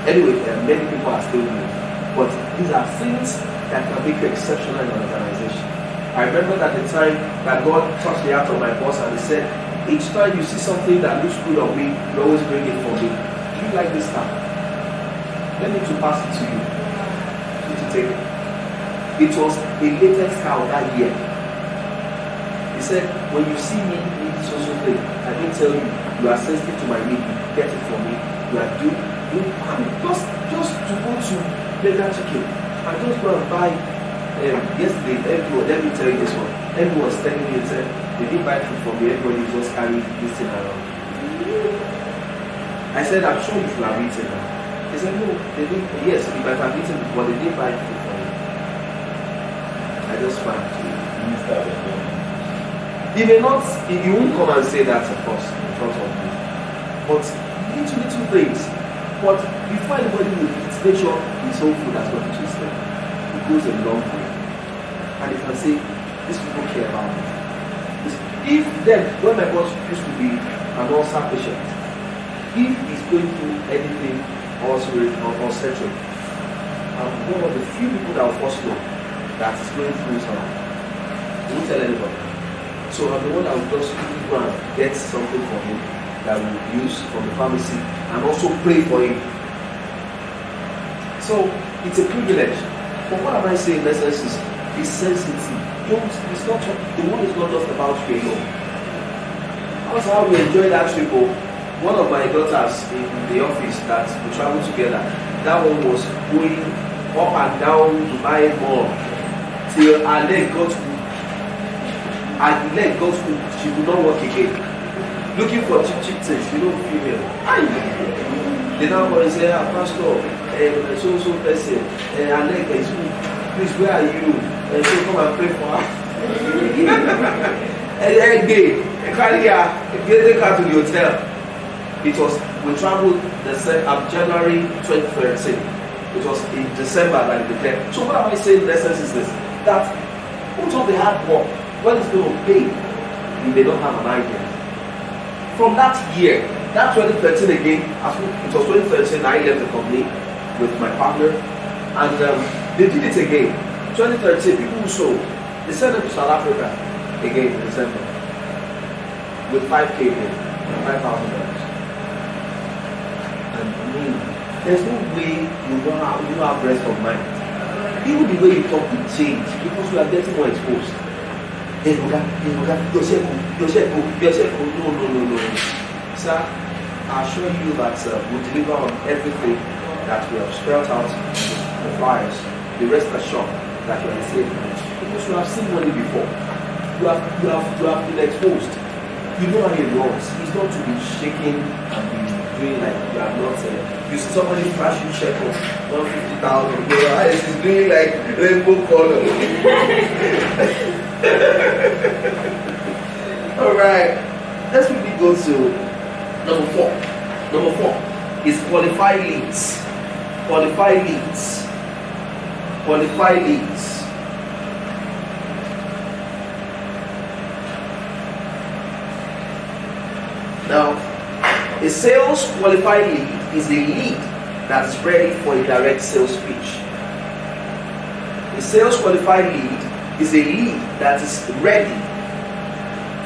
[SPEAKER 1] Anyway, many people are still new. But these are things that can make you exceptional in an organization. I remember that the time that God touched the heart of my boss and he said, each time you see something that looks good on me, you always bring it for me. Do you like this stuff? Let me to pass it to you. You to take it. It was the latest car of that year. He said, when you see me need this also thing, I didn't tell you, you are sensitive to my need, you get it for me. You are due. Just to go to Mega Chicken and just go and buy. Yesterday, everyone, let me tell you this one. Everyone was telling me, said, they didn't buy food for me, everybody just carried this thing around. I said, I'm sure you should have eaten now. They said, no, they didn't. Yes, you might have eaten before, they didn't buy food for me. I just found you may not, you won't come and say that, of course, in front of me. But little things. But before anybody will eat, make sure his own food has got to his stomach. It goes a long way. And you can say, these people care about me. If then, when my boss used to be an ulcer patient, if he's going through anything or surgery, I'm one of the few people that will first know that is going through something. I won't tell anybody. So I'm the one that will just quickly go and get something for him that we will use from the pharmacy and also pray for him. So it's a privilege. But what am I saying in essence is sensitive. It's not, the one is not just about you alone. That's how we enjoy that trip. One of my daughters in the office that we traveled together, that one was going up and down Dubai Mall till her leg got hooked. And the leg got hooked. She could not walk again. Looking for cheap things, female. They now want to say, Pastor, so person, her leg is hooked. Please, where are you? So come and pray for her. And then they carry her, take her to the hotel. We traveled January 2013. It was in December that they declared. So what am I saying in essence is this, that put on the hard work, when it's going to pay, you may not have an idea. From that year, that 2013 again, it was 2013 I left the company with my partner, and they did it again. 2013, people who sold, they sent them to South Africa again in December with 5,000 $5,000. And I mean, there's no way you don't have rest of mind. Even the way you talk will change because you are getting more exposed. Hey, no. Sir, I assure you that we'll deliver on everything that we have spelled out in the flyers. The rest assured that you are enslaved because you have seen money before. You have been exposed. You know how it runs. It's not to be shaking and be doing like you are not. You see somebody flash you check of 150,000. Your eyes is doing like rainbow color. All right. Let's quickly go to number 4. Number 4 is qualified leads. Qualified leads. Qualified leads. Now, a sales qualified lead is a lead that is ready for a direct sales pitch. A sales qualified lead is a lead that is ready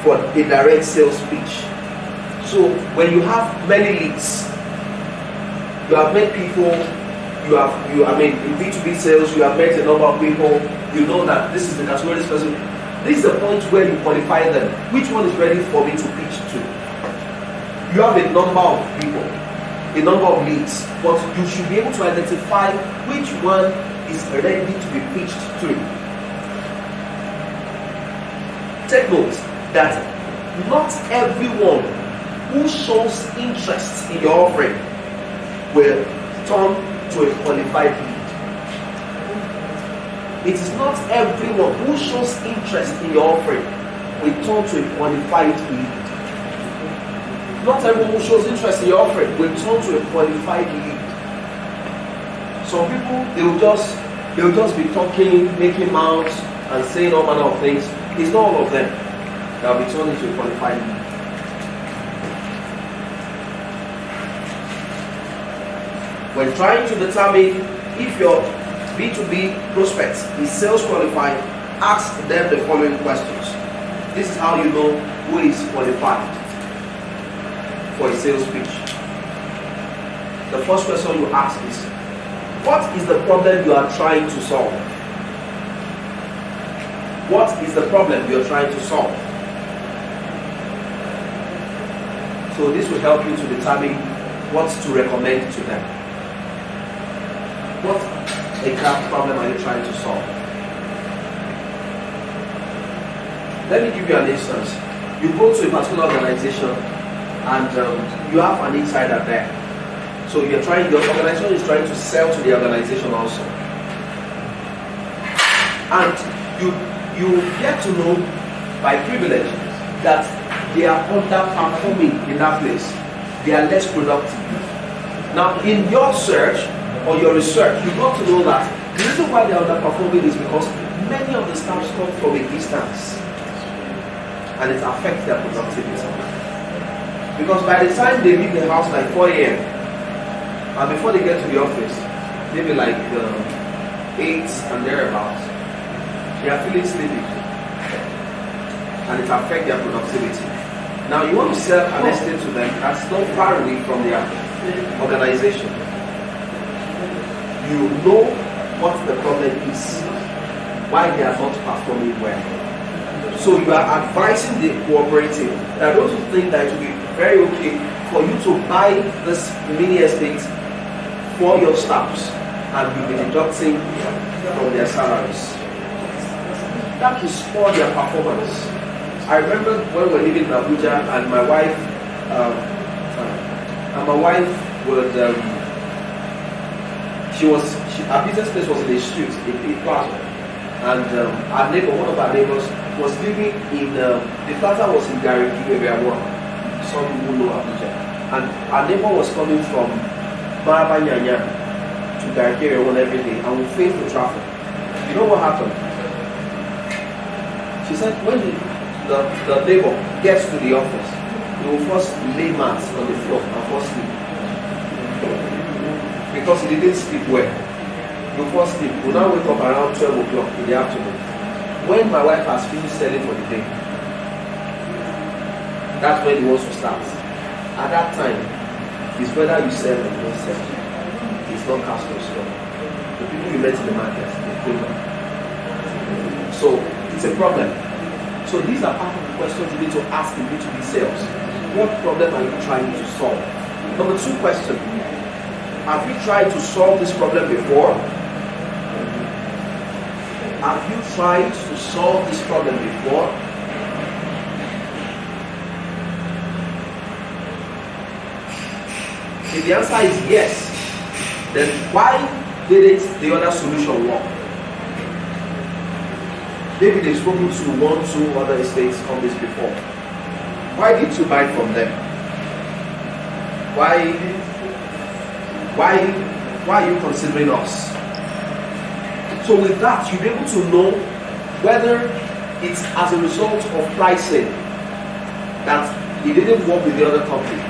[SPEAKER 1] for a direct sales pitch. So when you have many leads, you have met people, in B2B sales, you have met a number of people, you know that this is the category this person. This is the point where you qualify them. Which one is ready for me to pitch to? You have a number of people, a number of leads, but you should be able to identify which one is ready to be pitched to. Take note that not everyone who shows interest in your offering will turn to a qualified lead. It is not everyone who shows interest in your offering will turn to a qualified lead. Not everyone who shows interest in your offering will turn to a qualified lead. Some people, they will just be talking, making mouths, and saying all manner of things. It's not all of them that will be turned into a qualified lead. When trying to determine if your B2B prospect is sales qualified, ask them the following questions. This is how you know who is qualified for a sales pitch. The first question you ask is, what is the problem you are trying to solve? What is the problem you are trying to solve? So this will help you to determine what to recommend to them. What exact problem are you trying to solve? Let me give you an instance. You go to a particular organization and you have an insider there. So your organization is trying to sell to the organization also. And you get to know by privilege that they are underperforming in that place. They are less productive. Now in your search or your research, you got to know that the reason why they are underperforming is because many of the staff come from a distance and it affects their productivity. Because by the time they leave the house like 4 a.m. and before they get to the office, maybe like 8 and thereabouts, they are feeling sleepy and it affects their productivity. Now you want to sell an estate to them that's not far away from their organization. You know what the problem is, why they are not performing well. So you are advising the cooperative that those who think that it will be very okay for you to buy this mini estate for your staffs and you'll be deducting from their salaries. That will spoil their performance. I remember when we were living in Abuja and my wife would her business place was in a street, a plaza, and our neighbor, one of our neighbors, was living in the plaza was in Gariki area 1. Some people know Abuja, and our neighbor was coming from Marabanyanya to Gariki area 1 every day, and we faced the traffic. You know what happened? She said when the neighbor gets to the office, he will first lay mats on the floor and first sleep. Because he didn't sleep well. You first sleep. We now wake up around 12 o'clock in the afternoon. When my wife has finished selling for the day, that's when he wants to start. At that time, it's whether you sell or you don't sell. It's not cash or store. The people you met in the market, they came up. So it's a problem. So these are part of the questions you need to ask in B2B sales. What problem are you trying to solve? Number 2 question. Have you tried to solve this problem before? Have you tried to solve this problem before? If the answer is yes, then why didn't the other solution work? Maybe they've spoken to 1-2 other estates companies before. Why did you buy from them? Why are you considering us? So with that, you'll be able to know whether it's as a result of pricing that it didn't work with the other company,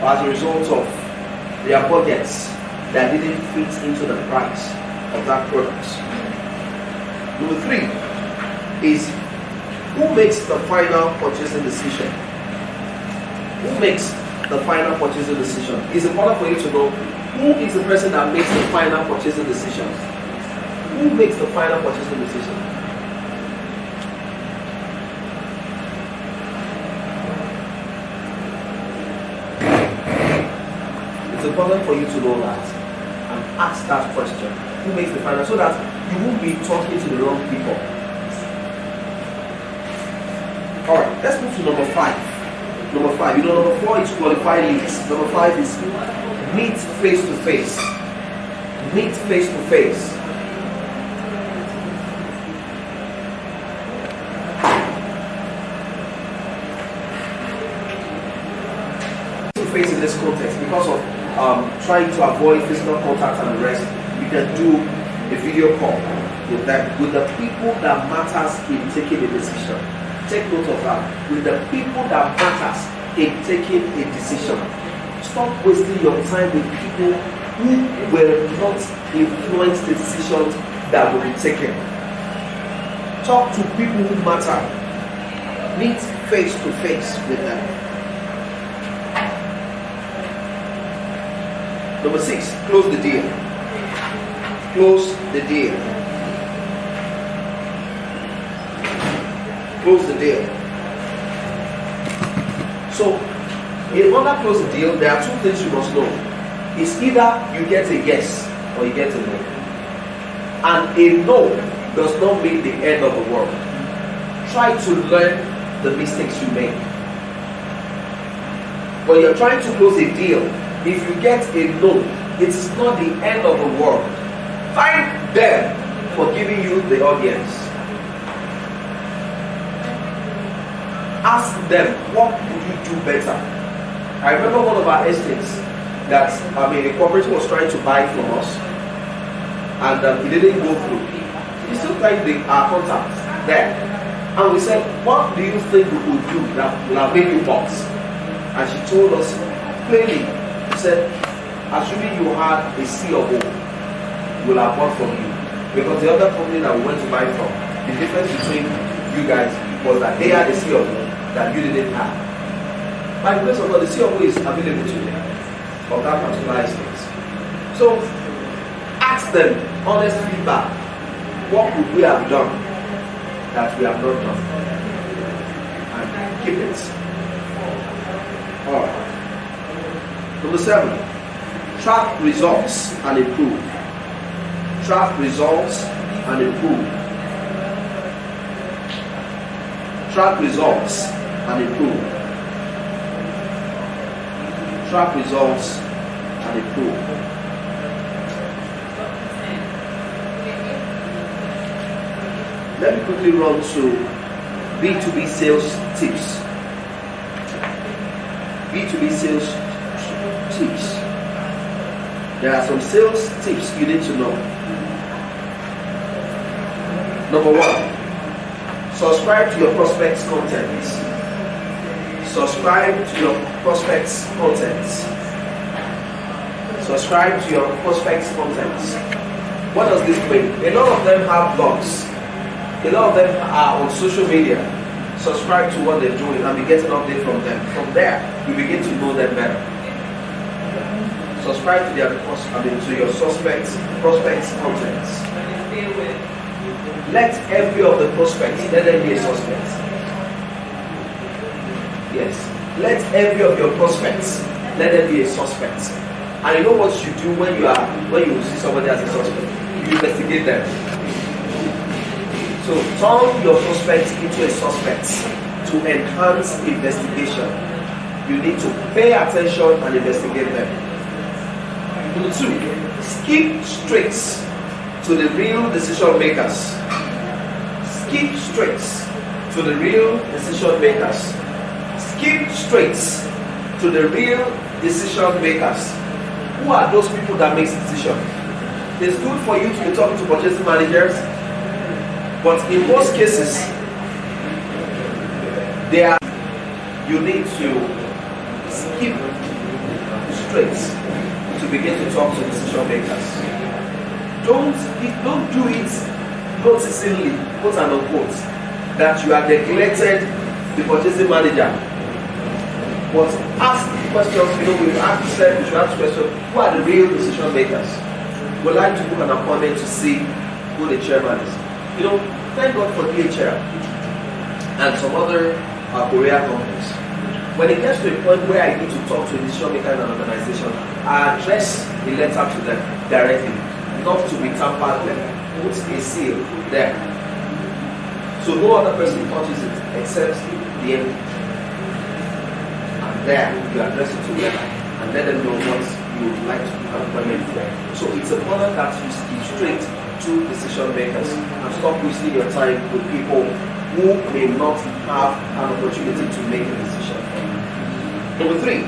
[SPEAKER 1] or as a result of their budgets that didn't fit into the price of that product. Number 3 is who makes the final purchasing decision? Who makes the final purchasing decision? It's important for you to know who is the person that makes the final purchasing decision. Who makes the final purchasing decision? important for you to know that and ask that question. Who makes the final? So that you won't be talking to the wrong people. Alright, let's move to number 5. Number 5. Number 4 is qualified leads. Number 5 is meet face to face. Meet face to face. Face in this context, because of trying to avoid physical contact and the rest, you can do a video call with them, with the people that matters in taking a decision. Take note of that. With the people that matters in taking a decision. Stop wasting your time with people who will not influence the decisions that will be taken. Talk to people who matter. Meet face to face with them. Number 6, close the deal. Close the deal. Close the deal. So, in order to close the deal, there are 2 things you must know. It's either you get a yes or you get a no. And a no does not mean the end of the world. Try to learn the mistakes you make. When you're trying to close a deal, if you get a no, it is not the end of the world. Thank them for giving you the audience. Ask them, what could you do better? I remember one of our estates that, a corporate was trying to buy from us, and it didn't go through. He still tried our contacts there. And we said, what do you think we could do that will have made you boss? And she told us plainly, said, assuming you had a C of O, will have bought from you. Because the other company that we went to buy from, the difference between you guys was that they had a C of O that you didn't have. By the grace of God, the C of O is available to you of that particular estate. So ask them honest feedback. What would we have done that we have not done? And keep it. Alright. Number 7, track results and improve. Track results and improve. Track results and improve. Track results and improve. Let me quickly run to B2B sales tips. B2B sales tips. There are some sales tips you need to know. Number 1, subscribe to your prospects' content. Subscribe to your prospects' content. Subscribe to your prospects' content. What does this mean? A lot of them have blogs. A lot of them are on social media. Subscribe to what they're doing and be getting updates from them. From there, you begin to know them better. Subscribe to their to your prospects contents. Let every of the prospects let them be a suspect. Yes. Let every of your prospects let them be a suspect. And you know what you do when you see somebody as a suspect? You investigate them. So turn your prospects into a suspect to enhance investigation. You need to pay attention and investigate them. Number 2, skip straight to the real decision makers. Skip straight to the real decision makers. Skip straight to the real decision makers. Who are those people that make decisions? It's good for you to be talking to purchasing managers, but in most cases, you need to skip straight to begin to talk to decision makers. Don't do it noticeably, quote and unquote, that you have neglected the purchasing manager. But ask questions. We've said we should ask questions. Who are the real decision makers? We'd like to book an appointment to see who the chairman is. Thank God for DHL and some other Korean companies. When it gets to a point where I need to talk to a decision maker in an organization, I address the letter to them directly, not to be tampered with. Put a seal there. So no other person touches it except the MD. And there you address it to them and let them know what you would like to have appointment for. So it's important that you stick straight to decision makers and stop wasting your time with people who may not have an opportunity to make a decision. Number 3,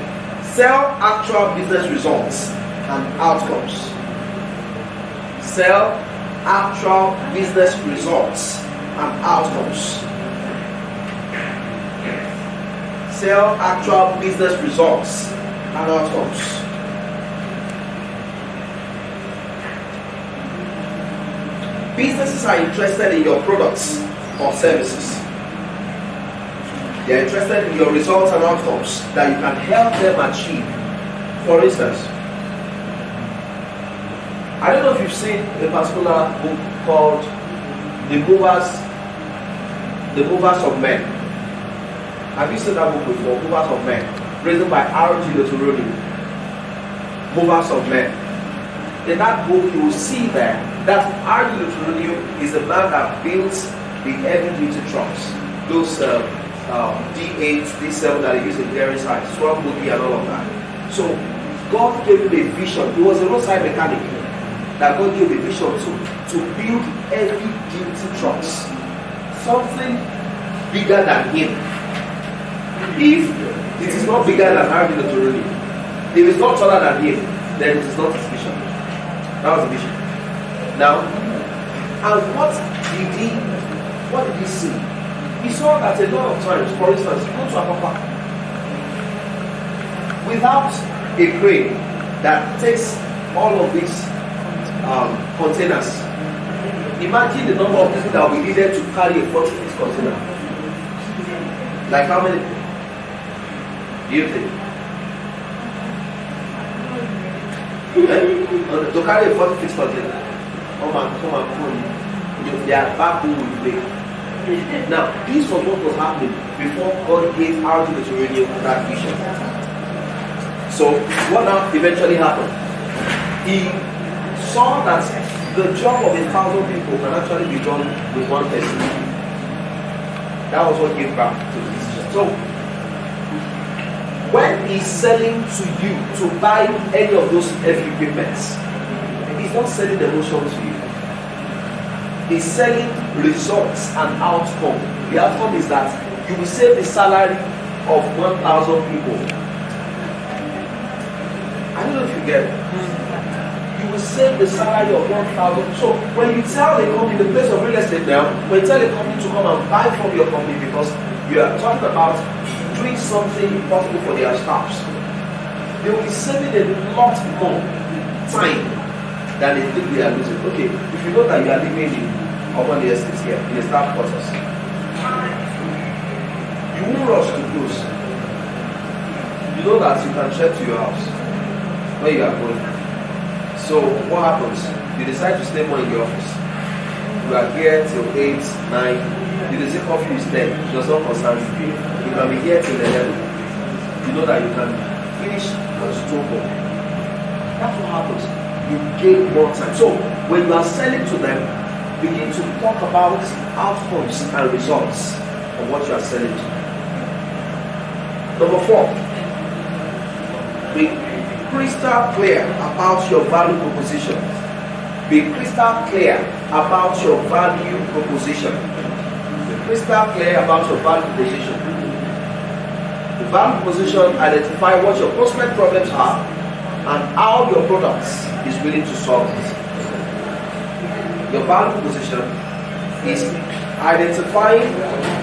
[SPEAKER 1] sell actual business results and outcomes. Sell actual business results and outcomes. Sell actual business results and outcomes. Businesses are interested in your products or services. They are interested in your results and outcomes that you can help them achieve. For instance, I don't know if you've seen a particular book called The Movers of Men. Have you seen that book before? Movers of Men, written by R.G. Lutheroni. Movers of Men. In that book, you will see there that R.G. Lutheroni is the man that built the heavy-duty trucks, those D8, D7 that they use in dairy sites, Swamp Boogie and all of that. So God gave him a vision. He was a roadside mechanic that God gave a vision to build heavy-duty trucks, something bigger than him. If it is not bigger than R.G. Lutheroni, if it's not taller than him, then it is not his vision. That was the vision. Now, and what did he see? He saw that a lot of times, for instance, go to Apapa, without a crane that takes all of these containers, imagine the number of people that will be needed to carry a 40-foot container. Like how many do you think? To carry a 40-foot container. Come on. They are back home with me. Now, this was what was happening before God gave R.G. Lutheroni that vision. So, what now eventually happened? He saw that the job of 1,000 people can actually be done with one person. That was what gave back to the decision. So, when he's selling to you to buy any of those heavy equipments, he's not selling emotion to you. He's selling results and outcome. The outcome is that you will save the salary of 1,000 people. I don't know if you get it. You will save the salary of 1,000. So when you tell a company, the place of real estate now, when you tell a company to come and buy from your company because you are talking about doing something important for their staffs, they will be saving a lot more time than they think they are losing. Okay, if you know that you are living in upon the estates here, in the staff quarters, you won't rush to close. You know that you can check to your house where you are going. So what happens? You decide to stay more in the office. You are here till 8, 9. You say coffee is 10. It does not concern you. You can be here till 11. You know that you can finish and stroke home. That's what happens. You gain more time. So when you are selling to them, begin to talk about outcomes and results of what you are selling to. Number 4, be crystal clear about your value proposition. Be crystal clear about your value proposition. Be crystal clear about your value proposition. The value proposition identify what your prospect problems are and how your products is willing to solve it. Your value proposition is identifying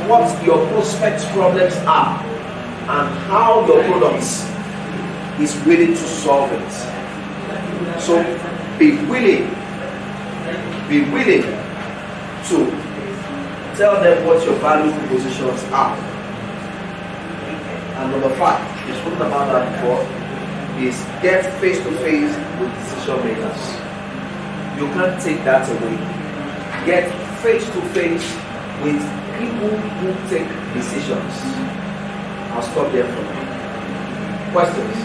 [SPEAKER 1] what your prospect's problems are and how your products is willing to solve it. So be willing to tell them what your value propositions are. And number 5, we've spoken about that before, is get face to face with decision makers. You can't take that away. Get face to face with people who take decisions. I'll stop there for now. Questions?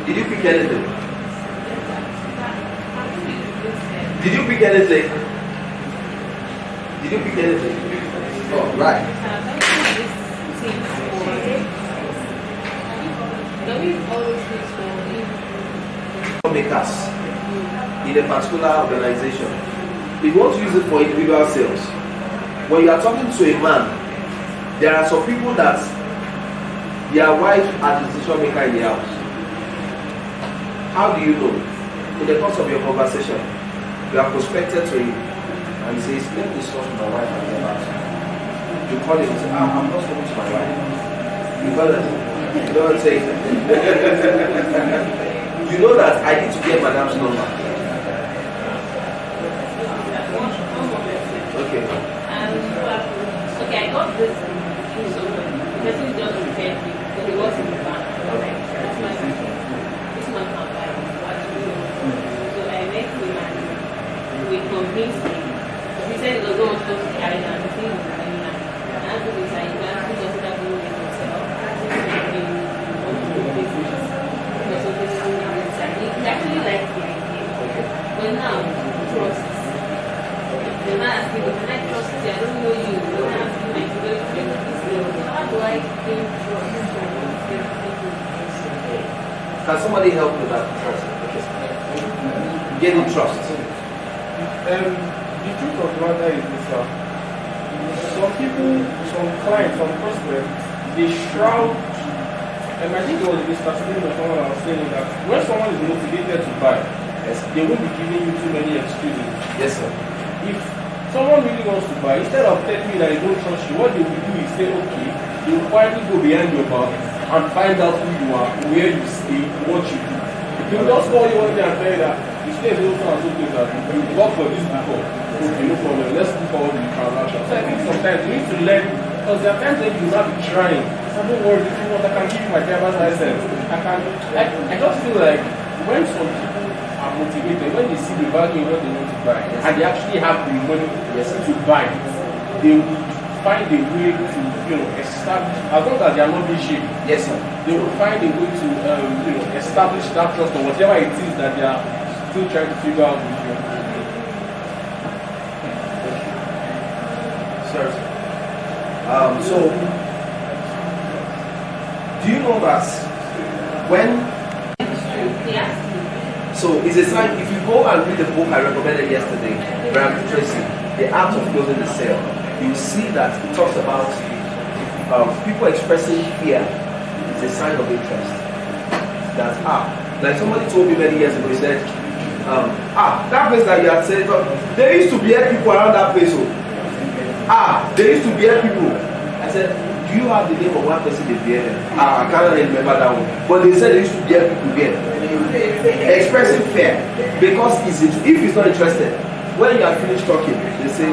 [SPEAKER 1] Did you pick anything? Did you pick anything? Did you pick anything? Oh, right. Makers in a particular organization. If you want to use it for individual sales, when you are talking to a man, there are some people that their wife are the decision maker in the house. How do you know? In the course of your conversation, you are prospected to him and he says, let me discuss with my wife and get back. You call him and say, I'm not talking to my wife. You call him, you know what I'm saying? You know that I need to get madam's number. Okay.
[SPEAKER 4] Okay, I got this. So the person just prepared me because it was in the bank. Like, that's my this man can buy what to do. So I met him and we convinced him. He said he was going to go to the island. He said he was going to and after this, I can't just have to go himself. He actually liked the idea. But now, trust. The man asking, can I trust you? I don't know you. The man asking, like, how do I gain trust?
[SPEAKER 1] Can somebody help with that? Gaining trust.
[SPEAKER 3] The truth of the matter is this, some people, some clients, some prospects, they shroud. And I think it was Mr. Adeniyi or someone I was saying that when someone is motivated to buy,
[SPEAKER 1] Yes.
[SPEAKER 3] they won't be giving you too many excuses.
[SPEAKER 1] Yes, sir.
[SPEAKER 3] If someone really wants to buy, instead of telling you that they don't trust you, what they will do is say, okay, they will quietly go behind your back and find out who you are, where you stay, what you do. They will just call you one day and tell you that you stay so and so place that you work for this before. Okay, no problem. Let's do forward with the transaction. So I think sometimes you need to learn, because there are times when you will not be trying. So don't worry, if you want, I can give you my driver's license. I just feel like when some people are motivated, when they see the value in what they want to buy, and they actually have the money to buy, they will find a way to, establish, as long as they are not being shamed.
[SPEAKER 1] Yes, sir.
[SPEAKER 3] They will find a way to, establish that trust or whatever it is that they are still trying to figure out with you.
[SPEAKER 1] Sir. So, do you know that when so it's a sign, if you go and read the book I recommended yesterday, Brian Tracy, The Art of Closing the Sale, you will see that it talks about people expressing fear is a sign of interest. That like somebody told me many years ago, he said, that place that you had said, there used to be people around that place. There used to be people. I said, do you have the name of one person they bear? I can't remember that one. But they said they used to be people there. Expressing fear. Because if he's not interested, when you are finished talking, they say,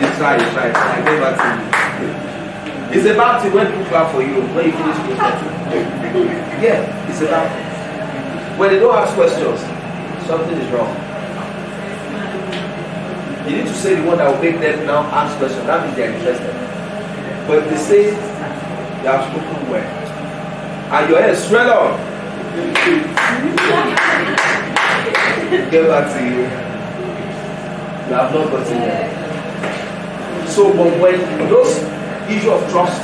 [SPEAKER 1] you try. I go back to you. It's about it when people clap for you, when you finish talking. Yeah, it's about it. When they don't ask questions, something is wrong. You need to say the one that will make them now ask questions. That means they are interested. But if they say they have spoken well, and your head straight on, get back to you. You have not gotten there. So, but when those issue of trust,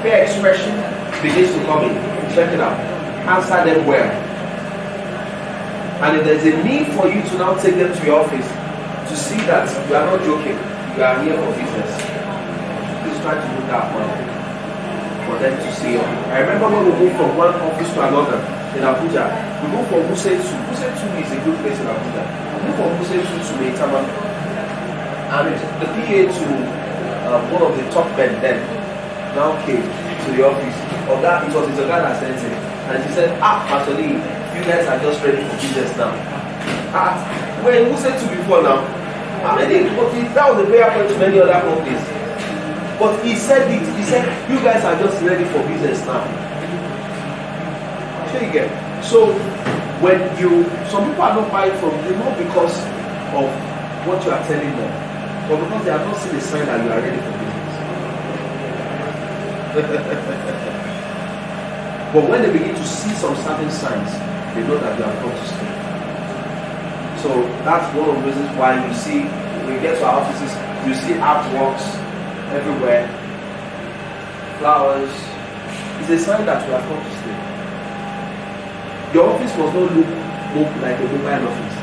[SPEAKER 1] fair expression begins to come in, check it out. Answer them well. And if there's a need for you to now take them to your office to see that you are not joking, you are here for business. Please try to do that one for them to see you. I remember when we moved from one office to another in Abuja, we moved from Wuse 2. Wuse 2 is a good place in Abuja. We moved from Wuse 2 to Maitama. And the PA to one of the top men then now came to the office. It was his guy that sent him. And he said, Pastor Lee, you guys are just ready for business now. When who said to before now? That was a prayer point to many other companies. But he said it. He said, you guys are just ready for business now. So you get. So when some people are not buying from you not because of what you are telling them, but because they have not seen a sign that you are ready for business. But when they begin to see some certain signs, they know that you have come to stay. So that's one of the reasons why you see, when you get to our offices, you see artworks everywhere, flowers. It's a sign that you have come to stay. Your office must not look like a mobile office,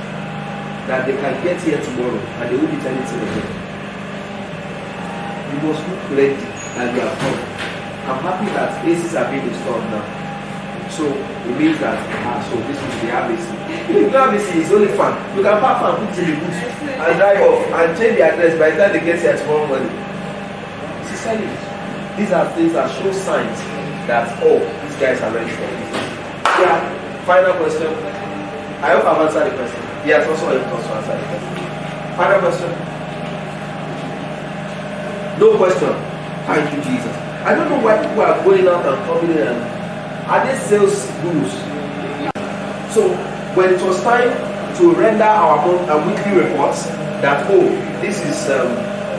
[SPEAKER 1] that they can get here tomorrow and they won't be anything again. You must look ready and you have come. I'm happy that ACs are being installed now. So it means that so this is the ABC. The ABC is only fun. You can pack and put in the booth and drive off and change the address by the time they get here tomorrow morning. It's selling. These are things that show signs that these guys are ready for business. Yeah. Final question. I hope I've answered the question. Yes, also helped us to answer the question. Final question. No question. Thank you, Jesus. I don't know why people are going out and coming in and are they sales gurus? So when it was time to render our weekly reports, that this is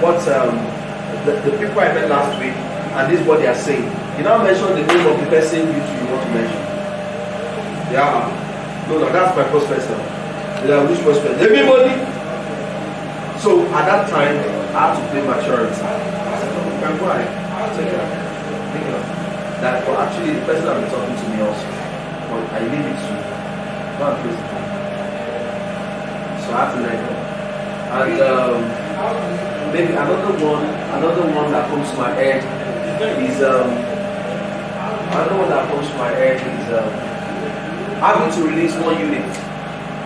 [SPEAKER 1] what the people I met last week, and this is what they are saying. You now mention the name of the person you want to mention. Yeah. No, that's my prospect now. Yeah, which prospect? Everybody. So at that time, I had to play maturity. I said, no, you can go ahead. I'll take it up. That actually the person I've been talking to me also, but I leave it to go and face it. So I have to let go. And maybe another one that comes to my head is having to release one unit,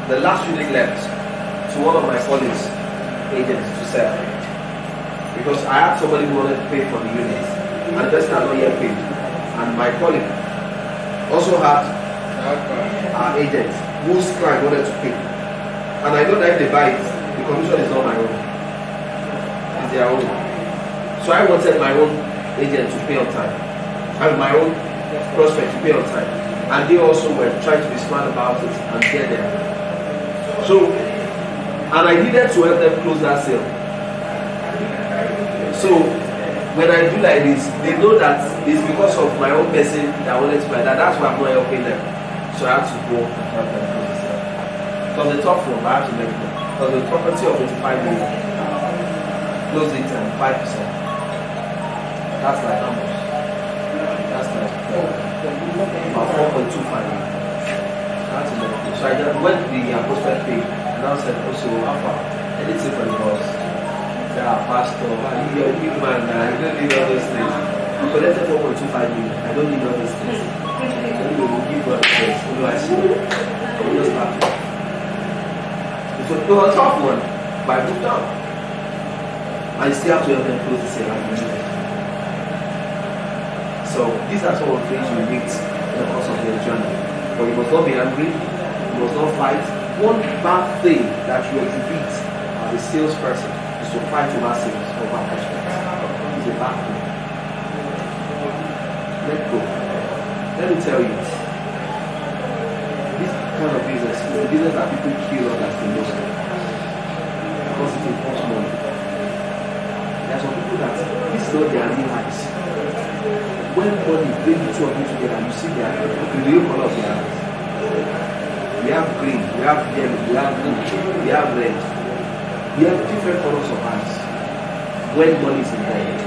[SPEAKER 1] the last unit left, to one of my colleagues, agents, to sell. Because I had somebody who wanted to pay for the unit, and the person had not yet paid. And my colleague also had our agent whose client wanted to pay. And I know that if they buy it, the commission is not my own. It's their own. So I wanted my own agent to pay on time. And my own prospect to pay on time. And they also were trying to be smart about it and get there. So, and I needed to help them close that sale. So, when I do like this, they know that it's because of my own person that wanted to buy that. That's why I'm not helping them. So I have to go and help them close the sale. Because the top one, I have to make them. Because the property of 85 million, close it at 5%. That's like how much? That's like about 4.25 million. I have to make them. So I just went to the prospect page and I said, also, Alpha, anything for the boss. Pastor, you're a big man now, you don't need all those things. You collected 4.25 million, I don't need all those things. Then we will give God the best. I see. We just start. It was a tough one, but I moved down. I still have to help them close the sale like you. So these are some of the things you meet in the course of your journey. But you must not be angry, you must not fight. One bad thing that you exhibit as a salesperson to fight over sales, over prospects. It's a bad thing. Let go. Let me tell you, this kind of business is a business that people kill others in most of because it involves money. There are some people that this is not their real eyes. When money brings the two of you together, you see the real color of their eyes. We have green, we have yellow, we have blue, we have red. We have different colors of eyes when money is involved.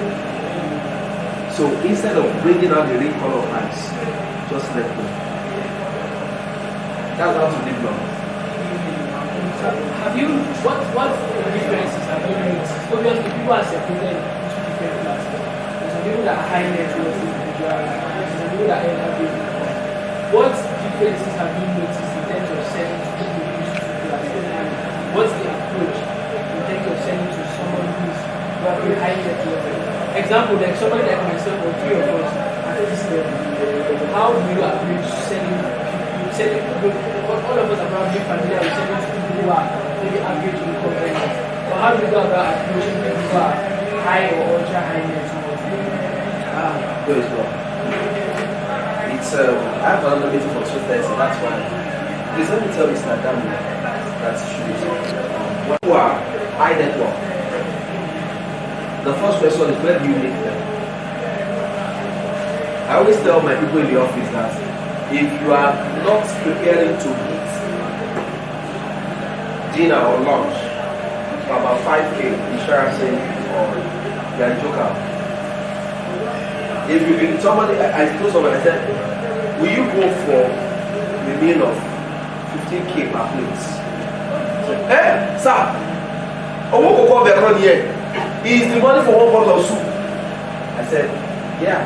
[SPEAKER 1] So instead of bringing out the real color of eyes, just let go. That's how to live long.
[SPEAKER 2] Have you, what differences have you noticed? Obviously, people are separated into different classes. There's some people that are high net worth individuals, there's some people that are average income. What differences have you noticed in terms of selling to people who used to class? What's the approach in terms of selling to someone who's very high net worth? Example, like somebody like myself or three of us at this level. How do you approach selling? All of us are probably familiar with selling to people who are maybe average income earners. But how do you go about approaching people who are high or ultra high net worth?
[SPEAKER 1] Good well. It's I have another meeting for 2:30. That's why. Please let me tell Mr. Adeniyi that who are high net worth. The first question is, where do you meet them? I always tell my people in the office that if you are not preparing to eat dinner or lunch for about 5K, insurance or you are a joker. If you be somebody, I told somebody, I said, will you go for a meal of 15K per plate? Hey, sir, I won't go back on here. Is the money for one bottle of soup? I said, yeah,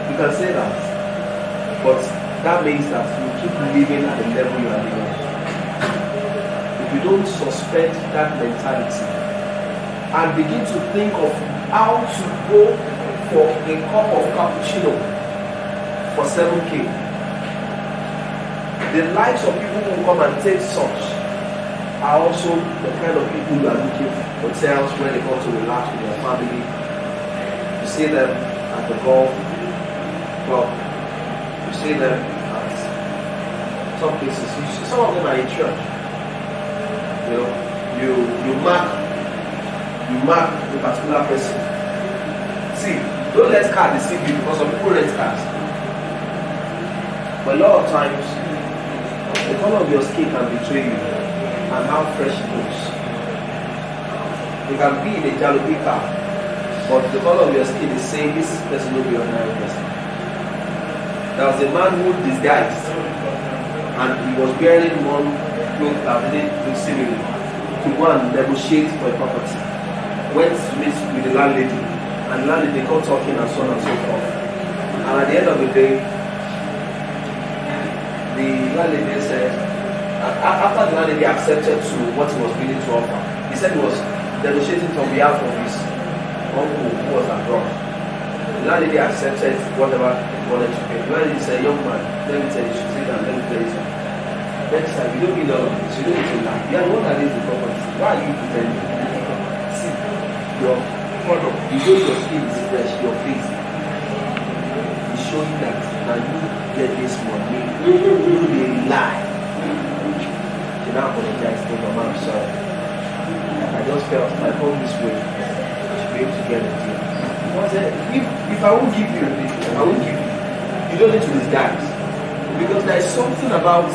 [SPEAKER 1] you can say that. But that means that you keep living at the level you are living. If you don't suspend that mentality and begin to think of how to go for a cup of cappuccino for 7K, the lives of people who come and take such are also the kind of people who are looking for hotels where they come to relax with their family. You see them at the golf club, you see them at some places, you see some of them are in church. You know, you mark a particular person. See, don't let cars deceive you because some people rent cars. But a lot of times the color of your skin can betray you and how fresh it looks. You can be in a jalopy car, but the color of your skin is saying this person will be an ordinary person. There was a man who disguised and he was wearing one cloth that didn't look similar to go and negotiate for a property. Went to meet with the landlady, and the landlady got talking and so on and so forth. And at the end of the day, the landlady said, after the landlady accepted to what he was willing to offer, he said he was negotiating on behalf of his uncle who was abroad. The landlady accepted whatever he wanted to pay. The landlady said, young man, let me tell you, should sit down, let me tell you something. Next time, you don't need all of this, you don't need to lie. You are the one that is the property. Why are you pretending? See, your product, you know your skin is fresh, your face is showing that now you get this money, you dey lie. You now apologize to your man, sorry. I just felt if I come this way, I should be able to get it here. Because if I won't give you, I won't give you. You don't need to disguise. Because there is something about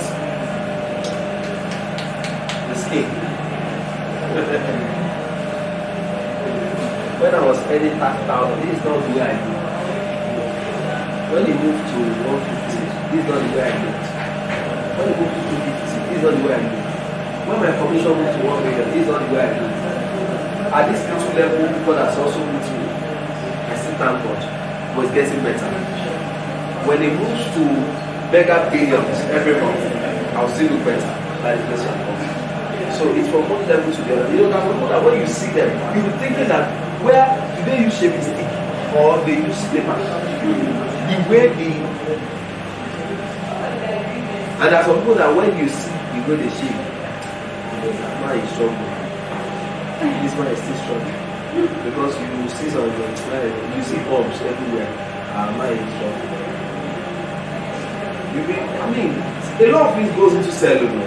[SPEAKER 1] the skin. When I was earning 30,000, this is not the way I do. When you move to 150, this is not the way I do. When you move to 250, this is not the way I do. When my commission moved to 1 million, this is not the way I do. At this little level, God has also moved me. I still thank God, but it's getting better. When it moves to mega billions every month, I'll still look better. That is blessing of God. So it's from one level to the other. You know, that people that when you see them, you'll be thinking that where do they use shaving stick or they use paper? The way and there are some people that when you see the way they shave, man is struggling. This man is still struggling because you see some you see bombs everywhere. Man is struggling. I mean, a lot of things goes into selling.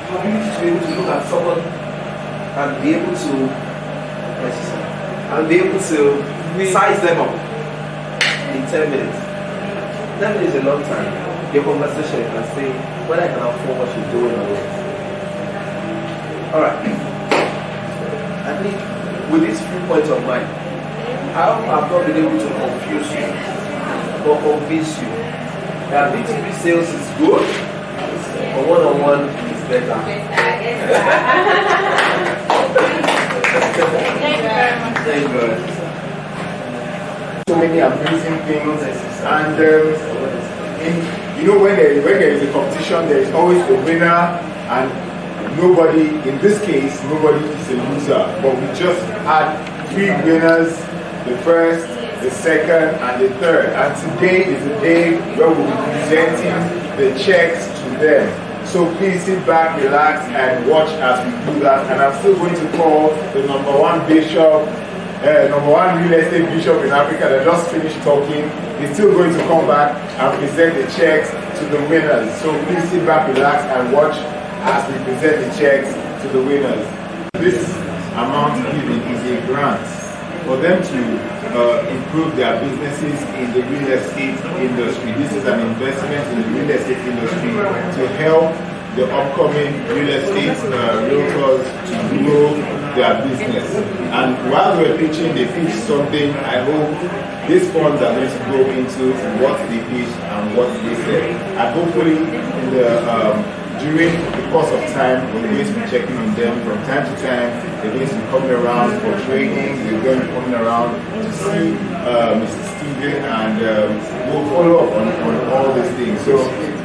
[SPEAKER 1] Ability to be able to look at someone and be able to size them up in 10 minutes. 10 minutes is a long time. Your conversation can say whether I can afford what you're doing or not. Alright. I think with these few points of mine, I hope I've not been able to confuse you or convince you that B2B sales is good, but one-on-one is better. Thank you very much.
[SPEAKER 5] So many amazing things, and you know, when there is a competition, there is always a winner, and nobody, in this case, nobody is a loser. But we just had 3 winners: the first, the second, and the third. And today is the day where we'll be presenting the checks to them. So please sit back, relax, and watch as we do that. And I'm still going to call the number 1 bishop, number 1 real estate bishop in Africa that just finished talking. He's still going to come back and present the checks to the winners. So please sit back, relax, and watch as we present the checks to the winners. This amount given is a grant. for them to improve their businesses in the real estate industry. This is an investment in the real estate industry to help the upcoming real estate realtors to grow their business. And while we're pitching, they pitch something. I hope these funds are going to go into what they pitch and what they said. And hopefully, in the during the course of time, we're going to be checking on them from time to time. They're going to be coming around for training. They're going to be coming around to see Mr. Steven, and we'll follow up on all these things. So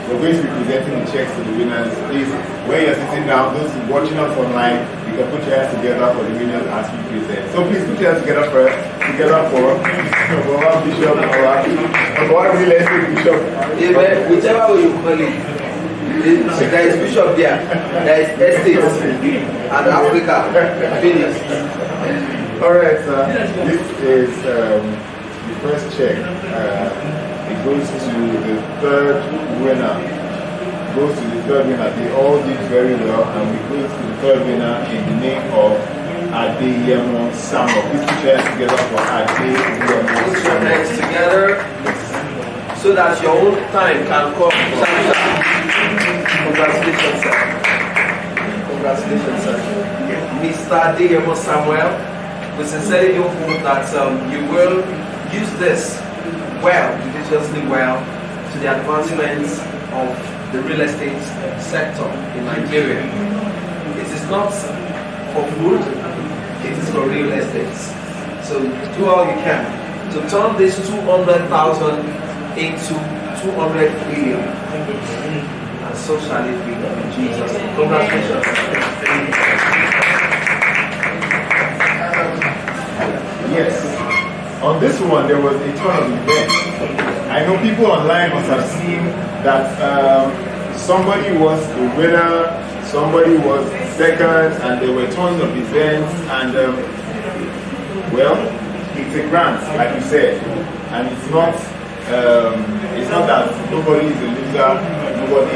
[SPEAKER 5] we're going to be presenting the checks to the winners. Please, where you're sitting down, those watching us online, you can put your hands together for the winners as we present. So please put your hands together first, together for our bishop, our real estate bishop.
[SPEAKER 1] Yeah, whichever way you call it. There is bishop there, there is estates, and Africa, finished.
[SPEAKER 5] Alright, sir. This is the first check. It goes to the third winner. They all did very well, and we go to the third winner in the name of Adeyemi Samuel. Please put your hands together for Adeyemi Samuel.
[SPEAKER 1] Put your hands together so that your own time can come. Congratulations, sir. Congratulations, sir. Mr. Adeyemi Samuel, we sincerely hope that you will use this judiciously well, to the advancement of the real estate sector in Nigeria. It is not for food, it is for real estate. So do all you can to turn this 200,000 into 200 billion. And so shall it be in Jesus' name. Congratulations.
[SPEAKER 5] Yes. On this one, there was a ton of events. I know people online must have seen that somebody was the winner, somebody was second, and there were tons of events. And well, it's a grant, like you said, and it's not that nobody is a loser, nobody